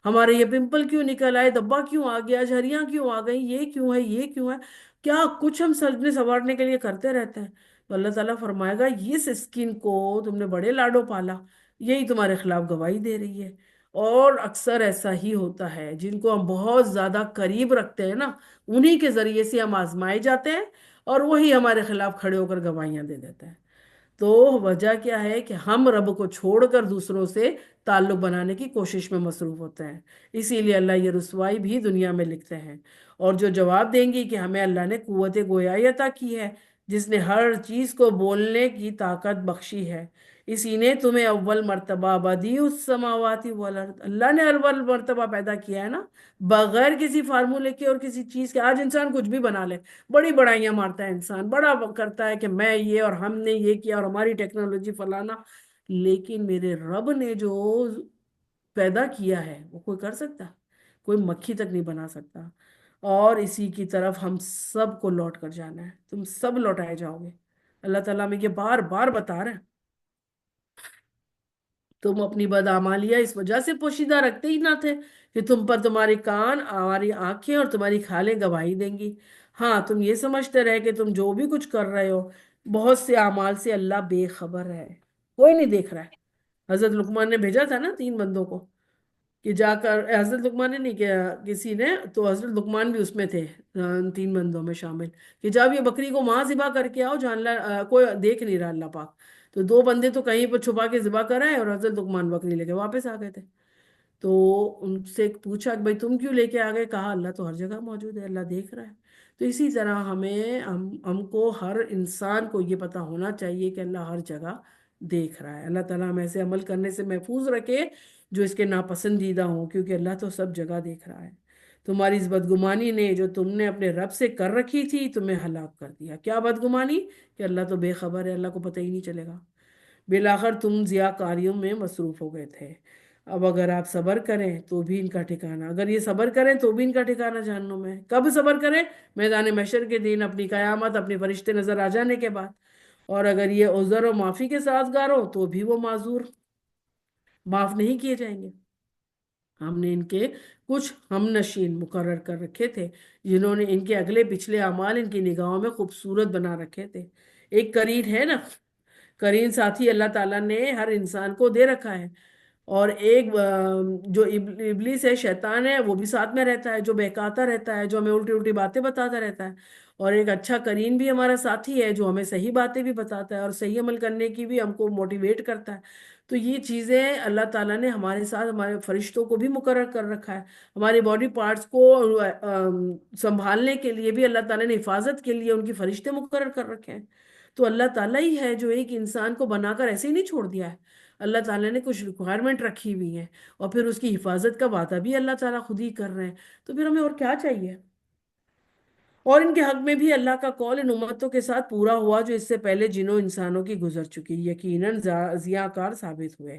ہمارے یہ پمپل کیوں نکل آئے، دبا کیوں آ گیا، جھریاں کیوں آ گئی، یہ کیوں ہے، یہ کیوں ہے، کیا کچھ ہم سجنے سنوارنے کے لیے کرتے رہتے ہیں۔ تو اللہ تعالیٰ فرمائے گا اس اسکن کو تم نے بڑے لاڈوں پالا، یہی تمہارے خلاف گواہی دے رہی ہے۔ اور اکثر ایسا ہی ہوتا ہے، جن کو ہم بہت زیادہ قریب رکھتے ہیں نا، انہی کے ذریعے سے ہم آزمائے جاتے ہیں، اور وہی ہمارے خلاف کھڑے ہو کر گواہیاں دے دیتے ہیں۔ تو وجہ کیا ہے کہ ہم رب کو چھوڑ کر دوسروں سے تعلق بنانے کی کوشش میں مصروف ہوتے ہیں، اسی لیے اللہ یہ رسوائی بھی دنیا میں لکھتے ہیں۔ اور جو جواب دیں گی کہ ہمیں اللہ نے قوت گویائی عطا کی ہے، جس نے ہر چیز کو بولنے کی طاقت بخشی ہے، اسی نے تمہیں اول مرتبہ بدیع السماوات والارض، اللہ نے اول مرتبہ پیدا کیا ہے نا، بغیر کسی فارمولے کے اور کسی چیز کے۔ آج انسان کچھ بھی بنا لے، بڑی بڑائیاں مارتا ہے انسان، بڑا کرتا ہے کہ میں یہ اور ہم نے یہ کیا اور ہماری ٹیکنالوجی فلانا، لیکن میرے رب نے جو پیدا کیا ہے وہ کوئی کر سکتا ہے؟ کوئی مکھی تک نہیں بنا سکتا۔ اور اسی کی طرف ہم سب کو لوٹ کر جانا ہے، تم سب لوٹائے جاؤ گے۔ اللہ تعالیٰ میں یہ بار بار بتا رہے ہیں، تم اپنی بدعمالیاں اس وجہ سے پوشیدہ رکھتے ہی نہ تھے کہ تم پر تمہاری کان، ہماری آنکھیں اور تمہاری کھالیں گواہی دیں گی۔ ہاں، تم یہ سمجھتے رہے کہ تم جو بھی کچھ کر رہے ہو، بہت سے اعمال سے اللہ بے خبر ہے، کوئی نہیں دیکھ رہا ہے۔ حضرت لقمان نے بھیجا تھا نا 3 بندوں کو، کہ جا کر، حضرت لقمان نے نہیں کیا، کسی نے، تو حضرت لقمان بھی اس میں تھے، 3 بندوں میں شامل، کہ جب یہ بکری کو وہاں ذبح کر کے آؤ جہاں اللہ کوئی دیکھ نہیں رہا، اللہ پاک۔ تو 2 بندے تو کہیں پر چھپا کے ذبح کر آئے، اور حضرت لقمان بکری لے کے واپس آ گئے تھے۔ تو ان سے پوچھا کہ بھائی تم کیوں لے کے آ گئے، کہا اللہ تو ہر جگہ موجود ہے، اللہ دیکھ رہا ہے۔ تو اسی طرح ہم کو، ہر انسان کو یہ پتہ ہونا چاہیے کہ اللہ ہر جگہ دیکھ رہا ہے۔ اللہ تعالیٰ ہمیں ایسے عمل کرنے سے محفوظ رکھے جو اس کے ناپسندیدہ ہوں، کیونکہ اللہ تو سب جگہ دیکھ رہا ہے۔ تمہاری اس بدگمانی نے جو تم نے اپنے رب سے کر رکھی تھی تمہیں ہلاک کر دیا۔ کیا بدگمانی؟ کہ اللہ تو بے خبر ہے، اللہ کو پتہ ہی نہیں چلے گا۔ بالآخر تم ضیاء کاریوں میں مصروف ہو گئے تھے۔ اب اگر آپ صبر کریں تو بھی ان کا ٹھکانہ، اگر یہ صبر کریں تو بھی ان کا ٹھکانہ جہنم ہے۔ کب صبر کریں؟ میدان محشر کے دن، اپنی قیامت، اپنے فرشتے نظر آ جانے کے بعد۔ اور اگر یہ عذر و معافی کے ساتھ گارو تو بھی وہ معذور، معاف نہیں کیے جائیں گے۔ ہم نے ان کے کچھ ہم نشین مقرر کر رکھے تھے، جنہوں نے ان کے اگلے پچھلے اعمال ان کی نگاہوں میں خوبصورت بنا رکھے تھے۔ ایک قرین ہے نا، قرین ساتھی اللہ تعالیٰ نے ہر انسان کو دے رکھا ہے، اور ایک جو ابلیس ہے، شیطان ہے، وہ بھی ساتھ میں رہتا ہے، جو بہکاتا رہتا ہے، جو ہمیں الٹی الٹی باتیں بتاتا رہتا ہے۔ اور ایک اچھا قرین بھی ہمارا ساتھی ہے، جو ہمیں صحیح باتیں بھی بتاتا ہے اور صحیح عمل کرنے کی بھی ہم کو موٹیویٹ کرتا ہے۔ تو یہ چیزیں اللہ تعالیٰ نے ہمارے ساتھ، ہمارے فرشتوں کو بھی مقرر کر رکھا ہے۔ ہماری باڈی پارٹس کو سنبھالنے کے لیے بھی اللہ تعالیٰ نے، حفاظت کے لیے ان کی فرشتے مقرر کر رکھے ہیں۔ تو اللہ تعالیٰ ہی ہے جو ایک انسان کو بنا کر ایسے ہی نہیں چھوڑ دیا ہے، اللہ تعالیٰ نے کچھ ریکوائرمنٹ رکھی ہوئی ہے، اور پھر اس کی حفاظت کا وعدہ بھی اللہ تعالیٰ خود ہی کر رہے ہیں۔ تو پھر ہمیں اور کیا چاہیے؟ اور ان کے حق میں بھی اللہ کا قول ان امتوں کے ساتھ پورا ہوا جو اس سے پہلے جنوں انسانوں کی گزر چکی، یقیناً ضیاء کار ثابت ہوئے۔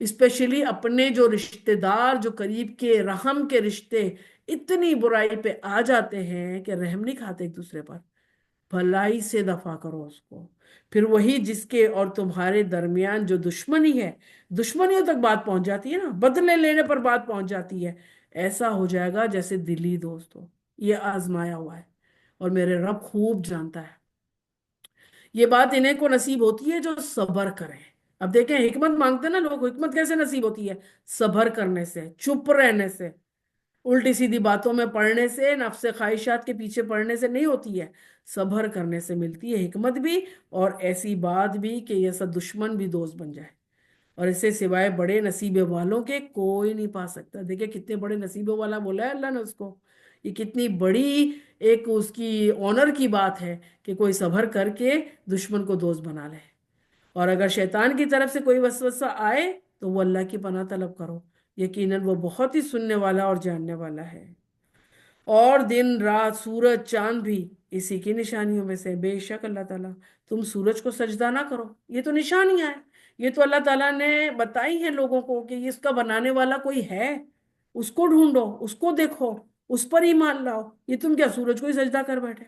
اسپیشلی اپنے جو رشتے دار، جو قریب کے رحم کے رشتے اتنی برائی پہ آ جاتے ہیں کہ رحم نہیں کھاتے ایک دوسرے پر، بھلائی سے دفع کرو اس کو۔ پھر وہی جس کے اور تمہارے درمیان جو دشمنی ہے، دشمنیوں تک بات پہنچ جاتی ہے نا، بدلے لینے پر بات پہنچ جاتی ہے، ایسا ہو جائے گا جیسے دلی دوست ہو۔ یہ آزمایا ہوا ہے اور میرے رب خوب جانتا ہے۔ یہ بات انہیں کو نصیب ہوتی ہے جو صبر کریں۔ اب دیکھیں، حکمت مانگتے ہیں نا لوگ، حکمت کیسے نصیب ہوتی ہے؟ صبر کرنے سے، چپ رہنے سے، الٹی سیدھی باتوں میں پڑنے سے، نفس خواہشات کے پیچھے پڑنے سے نہیں ہوتی ہے، صبر کرنے سے ملتی ہے حکمت بھی، اور ایسی بات بھی کہ یہ سب دشمن بھی دوست بن جائے۔ اور اسے سوائے بڑے نصیبے والوں کے کوئی نہیں پا سکتا۔ دیکھیں کتنے بڑے نصیبے والا بولا ہے اللہ نے اس کو، یہ کتنی بڑی ایک اس کی آنر کی بات ہے کہ کوئی صبر کر کے دشمن کو دوست بنا لے۔ اور اگر شیطان کی طرف سے کوئی وسوسہ آئے تو وہ اللہ کی پناہ طلب کرو، یقیناً وہ بہت ہی سننے والا اور جاننے والا ہے۔ اور دن رات سورج چاند بھی اسی کی نشانیوں میں سے، بے شک اللہ تعالیٰ، تم سورج کو سجدہ نہ کرو، یہ تو نشانیاں ہیں، یہ تو اللہ تعالیٰ نے بتائی ہیں لوگوں کو کہ اس کا بنانے والا کوئی ہے، اس کو ڈھونڈو، اس کو دیکھو، اس پر ایمان لاؤ، یہ تم کیا سورج کو ہی سجدہ کر بیٹھے؟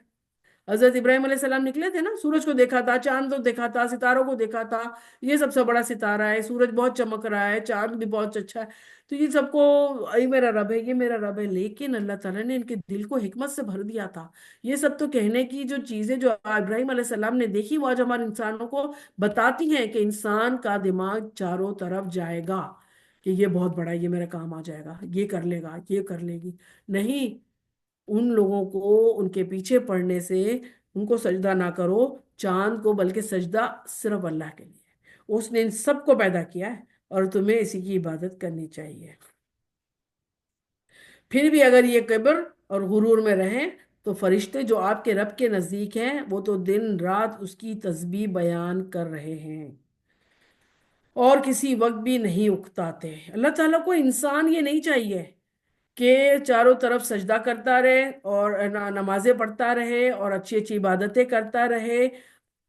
حضرت ابراہیم علیہ السلام نکلے تھے نا، سورج کو دیکھا تھا، چاند کو دیکھا تھا، ستاروں کو دیکھا تھا، یہ سب سے بڑا ستارہ ہے، سورج بہت چمک رہا ہے، چاند بھی بہت اچھا ہے، تو یہ سب کو یہ میرا رب ہے، یہ میرا رب ہے۔ لیکن اللہ تعالیٰ نے ان کے دل کو حکمت سے بھر دیا تھا۔ یہ سب تو کہنے کی جو چیزیں جو ابراہیم علیہ السلام نے دیکھی، وہ آج ہمارے انسانوں کو بتاتی ہیں کہ انسان کا دماغ چاروں طرف جائے گا، کہ یہ بہت بڑا ہے، یہ میرا کام آ جائے گا، یہ کر لے گا، یہ کر لے گی۔ نہیں، ان لوگوں کو ان کے پیچھے پڑنے سے ان کو سجدہ نہ کرو، چاند کو، بلکہ سجدہ صرف اللہ کے لیے، اس نے ان سب کو پیدا کیا ہے اور تمہیں اسی کی عبادت کرنی چاہیے۔ پھر بھی اگر یہ کبر اور غرور میں رہیں تو فرشتے جو آپ کے رب کے نزدیک ہیں وہ تو دن رات اس کی تسبیح بیان کر رہے ہیں اور کسی وقت بھی نہیں اکتاتے۔ اللہ تعالیٰ کو انسان یہ نہیں چاہیے کہ چاروں طرف سجدہ کرتا رہے اور نمازیں پڑھتا رہے اور اچھی اچھی عبادتیں کرتا رہے۔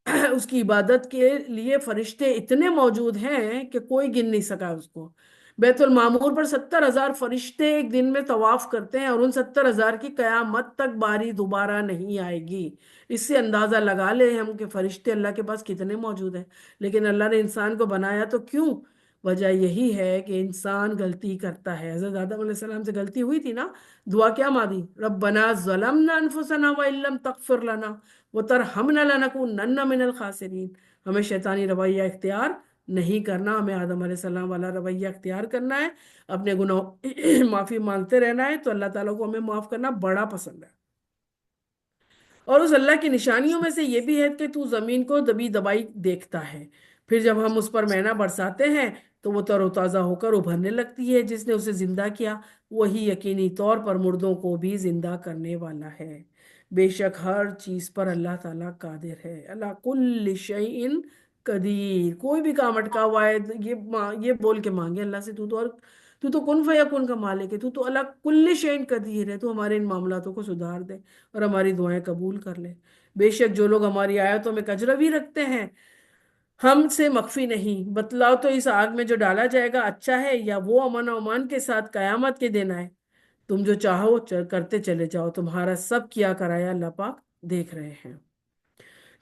اس کی عبادت کے لیے فرشتے اتنے موجود ہیں کہ کوئی گن نہیں سکا اس کو۔ بیت المعمور پر 70,000 فرشتے ایک دن میں طواف کرتے ہیں، اور ان 70,000 کی قیامت تک باری دوبارہ نہیں آئے گی۔ اس سے اندازہ لگا لیں ہم کہ فرشتے اللہ کے پاس کتنے موجود ہیں۔ لیکن اللہ نے انسان کو بنایا تو کیوں؟ وجہ یہی ہے کہ انسان غلطی کرتا ہے۔ حضرت آدم علیہ السلام سے غلطی ہوئی تھی نا، دعا کیا مانگی؟ ربنا ظلمنا انفسنا وان لم تغفر لنا وترحمنا لنکونن من الخاسرین۔ ہمیں شیطانی رویہ اختیار نہیں کرنا، ہمیں آدم علیہ السلام والا رویہ اختیار کرنا ہے، اپنے گناہ معافی مانگتے رہنا ہے، تو اللہ تعالیٰ کو ہمیں معاف کرنا بڑا پسند ہے۔ اور اس اللہ کی نشانیوں میں سے یہ بھی ہے کہ تو زمین کو دبی دبائی دیکھتا ہے، پھر جب ہم اس پر مینا برساتے ہیں تو وہ تر و تازہ ہو کر ابھرنے لگتی ہے۔ جس نے اسے زندہ کیا وہی یقینی طور پر مردوں کو بھی زندہ کرنے والا ہے۔ بے شک ہر چیز پر اللہ تعالیٰ قادر ہے۔ اللہ کل شیء قدیر۔ کوئی بھی کام اٹکا ہوا ہے یہ بول کے مانگے اللہ سے، تو تو کن فیکون کا مالک ہے، تو اللہ کل شیء قدیر ہے، تو ہمارے ان معاملاتوں کو سدھار دے اور ہماری دعائیں قبول کر لے۔ بے شک جو لوگ ہماری آیتوں میں کجروی رکھتے ہیں ہم سے مخفی نہیں، بتلاؤ تو اس آگ میں جو ڈالا جائے گا اچھا ہے یا وہ امن و امان کے ساتھ قیامت کے دن آئے؟ تم جو چاہو کرتے چلے جاؤ، تمہارا سب کیا کرایا اللہ پاک دیکھ رہے ہیں۔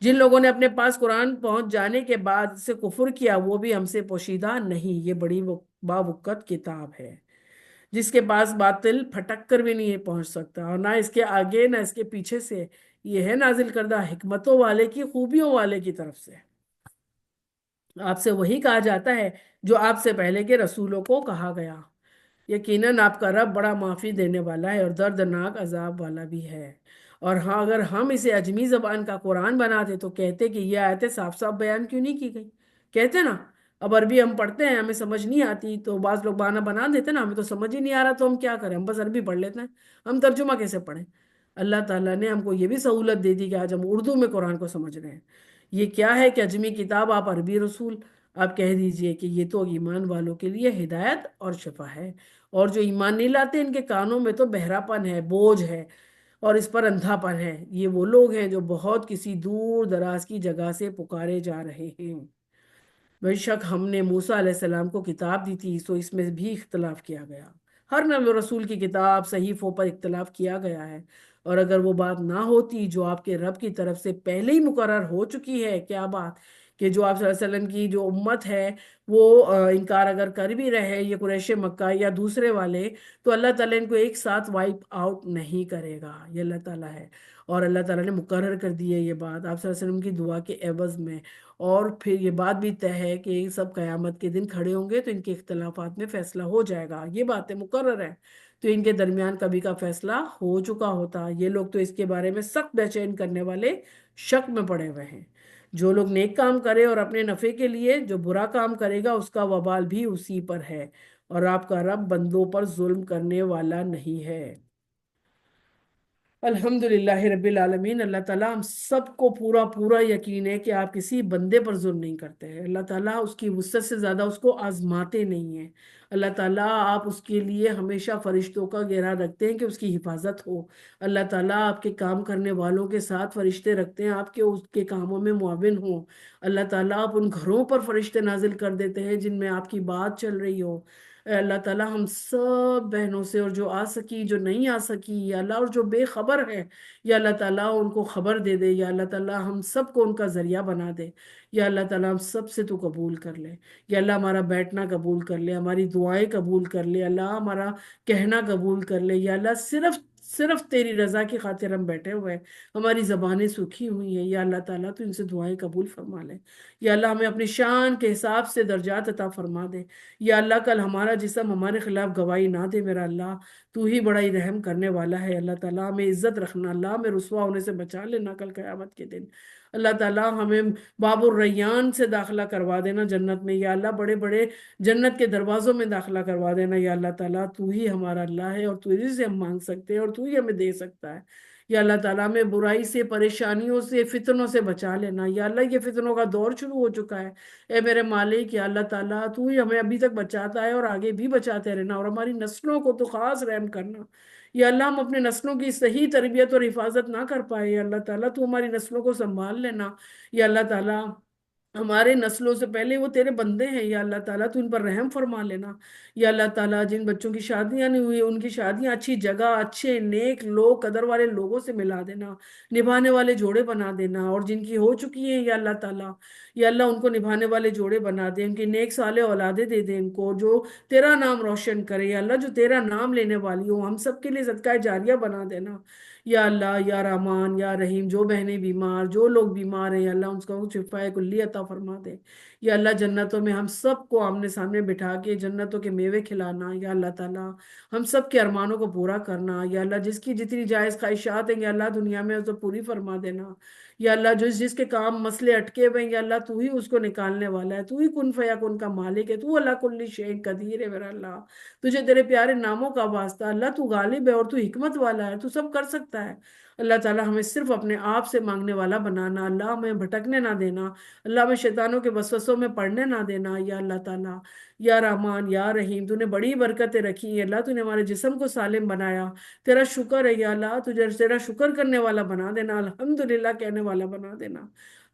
جن لوگوں نے اپنے پاس قرآن پہنچ جانے کے بعد سے کفر کیا وہ بھی ہم سے پوشیدہ نہیں، یہ بڑی باوقت کتاب ہے جس کے پاس باطل پھٹک کر بھی نہیں پہنچ سکتا، اور نہ اس کے آگے نہ اس کے پیچھے سے، یہ ہے نازل کردہ حکمتوں والے کی، خوبیوں والے کی طرف سے۔ آپ سے وہی کہا جاتا ہے جو آپ سے پہلے کے رسولوں کو کہا گیا، یقیناً آپ کا رب بڑا معافی دینے والا ہے اور دردناک عذاب والا بھی ہے۔ اور ہاں، اگر ہم اسے عجمی زبان کا قرآن بناتے تو کہتے کہ یہ آیتیں صاف صاف بیان کیوں نہیں کی گئی؟ کہتے نا، اب عربی ہم پڑھتے ہیں ہمیں سمجھ نہیں آتی تو بعض لوگ بہانہ بنا دیتے نا، ہمیں تو سمجھ ہی نہیں آ رہا تو ہم کیا کریں، ہم بس عربی پڑھ لیتے ہیں، ہم ترجمہ کیسے پڑھیں؟ اللہ تعالیٰ نے ہم کو یہ بھی سہولت دے دی کہ آج ہم اردو میں قرآن کو سمجھ رہے ہیں۔ یہ کیا ہے کہ اجمی کتاب آپ عربی رسول، آپ کہہ دیجئے کہ یہ تو ایمان والوں کے لیے ہدایت اور شفا ہے، اور جو ایمان نہیں لاتے ان کے کانوں میں تو بہرا پن ہے، بوجھ ہے، اور اس پر اندھا پن ہے۔ یہ وہ لوگ ہیں جو بہت کسی دور دراز کی جگہ سے پکارے جا رہے ہیں۔ بے شک ہم نے موسیٰ علیہ السلام کو کتاب دی تھی، سو اس میں بھی اختلاف کیا گیا، ہر نبی و رسول کی کتاب صحیفوں پر اختلاف کیا گیا ہے، اور اگر وہ بات نہ ہوتی جو آپ کے رب کی طرف سے پہلے ہی مقرر ہو چکی ہے، کیا بات کہ جو آپ صلی اللہ علیہ وسلم کی جو امت ہے وہ انکار اگر کر بھی رہے، یہ قریش مکہ یا دوسرے والے، تو اللہ تعالیٰ ان کو ایک ساتھ وائپ آؤٹ نہیں کرے گا، یہ اللہ تعالیٰ ہے، اور اللہ تعالیٰ نے مقرر کر دی ہے یہ بات آپ صلی اللہ علیہ وسلم کی دعا کے عوض میں، اور پھر یہ بات بھی طے ہے کہ یہ سب قیامت کے دن کھڑے ہوں گے تو ان کے اختلافات میں فیصلہ ہو جائے گا، یہ باتیں مقرر ہیں، تو ان کے درمیان کبھی کا فیصلہ ہو چکا ہوتا، یہ لوگ تو اس کے بارے میں سخت بے چین کرنے والے شک میں پڑے ہوئے ہیں۔ جو لوگ نیک کام کرے اور اپنے نفع کے لیے، جو برا کام کرے گا اس کا وبال بھی اسی پر ہے، اور آپ کا رب بندوں پر ظلم کرنے والا نہیں ہے۔ الحمد للہ رب العالمین، اللہ تعالیٰ ہم سب کو پورا پورا یقین ہے کہ آپ کسی بندے پر ظلم نہیں کرتے ہیں، اللہ تعالیٰ اس کی وسعت سے زیادہ اس کو آزماتے نہیں ہیں، اللہ تعالیٰ آپ اس کے لیے ہمیشہ فرشتوں کا گھیرا رکھتے ہیں کہ اس کی حفاظت ہو، اللہ تعالیٰ آپ کے کام کرنے والوں کے ساتھ فرشتے رکھتے ہیں آپ کے اس کے کاموں میں معاون ہوں، اللہ تعالیٰ آپ ان گھروں پر فرشتے نازل کر دیتے ہیں جن میں آپ کی بات چل رہی ہو، اے اللہ تعالیٰ ہم سب بہنوں سے، اور جو آ سکی جو نہیں آ سکی یا اللہ، اور جو بے خبر ہے یا اللہ تعالیٰ ان کو خبر دے دے، یا اللہ تعالیٰ ہم سب کو ان کا ذریعہ بنا دے، یا اللہ تعالیٰ ہم سب سے تو قبول کر لے، یا اللہ ہمارا بیٹھنا قبول کر لے، ہماری دعائیں قبول کر لے، اللہ ہمارا کہنا قبول کر لے، یا اللہ صرف صرف تیری رضا کی خاطر ہم بیٹھے ہوئے ہیں، ہماری زبانیں سوکھی ہوئی ہیں، یا اللہ تعالیٰ تو ان سے دعائیں قبول فرما لے، یا اللہ ہمیں اپنی شان کے حساب سے درجات عطا فرما دے، یا اللہ کل ہمارا جسم ہمارے خلاف گواہی نہ دے، میرا اللہ تو ہی بڑا ہی رحم کرنے والا ہے، اللہ تعالیٰ ہمیں عزت رکھنا، اللہ ہمیں رسوا ہونے سے بچا لینا کل قیامت کے دن، اللہ تعالیٰ ہمیں باب الریان سے داخلہ کروا دینا جنت میں، یا اللہ بڑے بڑے جنت کے دروازوں میں داخلہ کروا دینا، یا اللہ تعالیٰ تو ہی ہمارا اللہ ہے، اور تو ہی سے ہم مانگ سکتے ہیں، اور تو ہی ہمیں دے سکتا ہے، یا اللہ تعالیٰ میں برائی سے، پریشانیوں سے، فتنوں سے بچا لینا، یا اللہ یہ فتنوں کا دور شروع ہو چکا ہے، اے میرے مالک یا اللہ تعالیٰ تو ہی ہمیں ابھی تک بچاتا ہے اور آگے بھی بچاتے رہنا، اور ہماری نسلوں کو تو خاص رحم کرنا، یا اللہ ہم اپنے نسلوں کی صحیح تربیت اور حفاظت نہ کر پائے، یا اللہ تعالیٰ تو ہماری نسلوں کو سنبھال لینا، یا اللہ تعالیٰ ہمارے نسلوں سے پہلے وہ تیرے بندے ہیں، یا اللہ تعالیٰ تو ان پر رحم فرما لینا، یا اللہ تعالیٰ جن بچوں کی شادیاں نہیں ہوئی ان کی شادیاں اچھی جگہ، اچھے نیک لوگ، قدر والے لوگوں سے ملا دینا، نبھانے والے جوڑے بنا دینا، اور جن کی ہو چکی ہیں یا اللہ تعالیٰ، یا اللہ ان کو نبھانے والے جوڑے بنا دے، ان کی نیک صالح اولادیں دے دے ان کو، جو تیرا نام روشن کرے، یا اللہ جو تیرا نام لینے والی ہو، ہم سب کے لیے صدقہ جاریہ بنا دینا، یا اللہ یا رحمان یا رحیم، جو بہنیں بیمار، جو لوگ بیمار ہیں، یا اللہ ان کو شفائے کلی عطا فرما دے، یا اللہ جنتوں میں ہم سب کو آمنے سامنے بٹھا کے جنتوں کے میوے کھلانا، یا اللہ تعالیٰ ہم سب کے ارمانوں کو پورا کرنا، یا اللہ جس کی جتنی جائز خواہشات ہیں یا اللہ دنیا میں اسے پوری فرما دینا، یا اللہ جو جس کے کام مسئلے اٹکے ہوئے ہیں یا اللہ تو ہی اس کو نکالنے والا ہے، تو ہی کن فیکون کا مالک ہے، تو اللہ کل شیء قدیر ہے میرا اللہ، تجھے تیرے پیارے ناموں کا واسطہ، اللہ تو غالب ہے اور تو حکمت والا ہے، تو سب کر سکتا ہے، اللہ تعالیٰ ہمیں صرف اپنے آپ سے مانگنے والا بنانا، اللہ ہمیں بھٹکنے نہ دینا، اللہ ہمیں شیطانوں کے وسوسوں میں پڑنے نہ دینا، یا اللہ تعالیٰ یا رحمان یا رحیم، تو نے بڑی برکتیں رکھی ہیں اللہ، تو نے ہمارے جسم کو سالم بنایا، تیرا شکر ہے یا اللہ، تجھے تیرا شکر کرنے والا بنا دینا، الحمدللہ کہنے والا بنا دینا،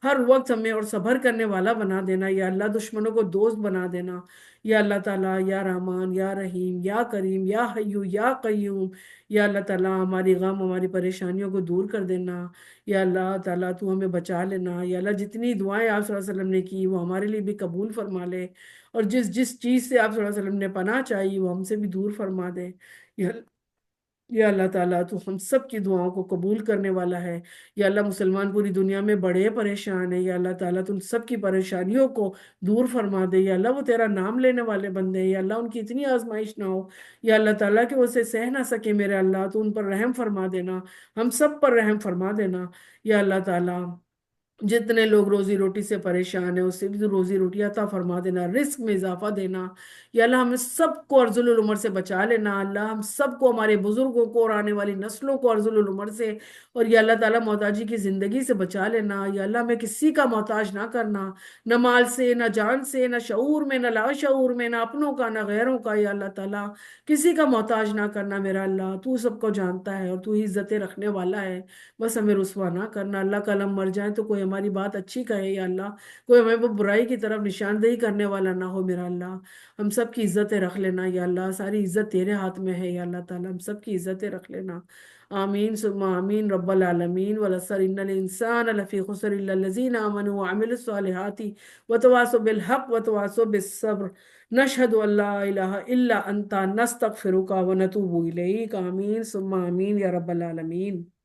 ہر وقت ہمیں اور صبر کرنے والا بنا دینا، یا اللہ دشمنوں کو دوست بنا دینا، یا اللہ تعالیٰ یا رحمان یا رحیم یا کریم یا حیو یا قیوم، یا اللہ تعالیٰ ہماری غم ہماری پریشانیوں کو دور کر دینا، یا اللہ تعالیٰ تو ہمیں بچا لینا، یا اللہ جتنی دعائیں آپ صلی اللہ علیہ وسلم نے کی وہ ہمارے لیے بھی قبول فرما لے، اور جس جس چیز سے آپ صلی اللہ علیہ وسلم نے پناہ چاہی وہ ہم سے بھی دور فرما دے، یا یا اللہ تعالیٰ تو ہم سب کی دعاؤں کو قبول کرنے والا ہے، یا اللہ مسلمان پوری دنیا میں بڑے پریشان ہیں، یا اللہ تعالیٰ تو ان سب کی پریشانیوں کو دور فرما دے، یا اللہ وہ تیرا نام لینے والے بندے ہیں، یا اللہ ان کی اتنی آزمائش نہ ہو یا اللہ تعالیٰ کہ وہ اسے سہ نہ سکے، میرے اللہ تو ان پر رحم فرما دینا، ہم سب پر رحم فرما دینا، یا اللہ تعالیٰ جتنے لوگ روزی روٹی سے پریشان ہیں اس سے بھی تو روزی روٹی عطا فرما دینا، رزق میں اضافہ دینا، یا اللہ ہمیں سب کو ارذل العمر سے بچا لینا، اللہ ہم سب کو ہمارے بزرگوں کو اور آنے والی نسلوں کو ارذل العمر سے، اور یا اللہ تعالیٰ محتاجی کی زندگی سے بچا لینا، یا اللہ ہمیں کسی کا محتاج نہ کرنا، نہ مال سے، نہ جان سے، نہ شعور میں، نہ لاشعور میں، نہ اپنوں کا نہ غیروں کا، یا اللہ تعالیٰ کسی کا محتاج نہ کرنا، میرا اللہ تو سب کو جانتا ہے اور تو ہی عزتیں رکھنے والا ہے، بس ہمیں رسوا نہ کرنا، اللہ کل ہم مر جائیں تو کوئی ہماری بات اچھی کہے یا اللہ، کوئی ہمیں وہ برائی کی طرف نشاندہی کرنے والا نہ ہو میرا اللہ۔ ہم سب کی عزتیں رکھ لینا یا اللہ، ساری عزت تیرے ہاتھ میں ہے یا اللہ تعالیٰ، ہم سب کی عزتیں رکھ لینا۔ آمین ثم آمین رب العالمین۔ والعصر ان الانسان لفی خسر الا الذین آمنوا وعملوا الصالحات وتواصوا بالحق وتواصوا بالصبر۔ نشہد ان لا الہ الا انت نستغفرک ونتوب الیک۔ آمین ثم آمین یا رب العالمین۔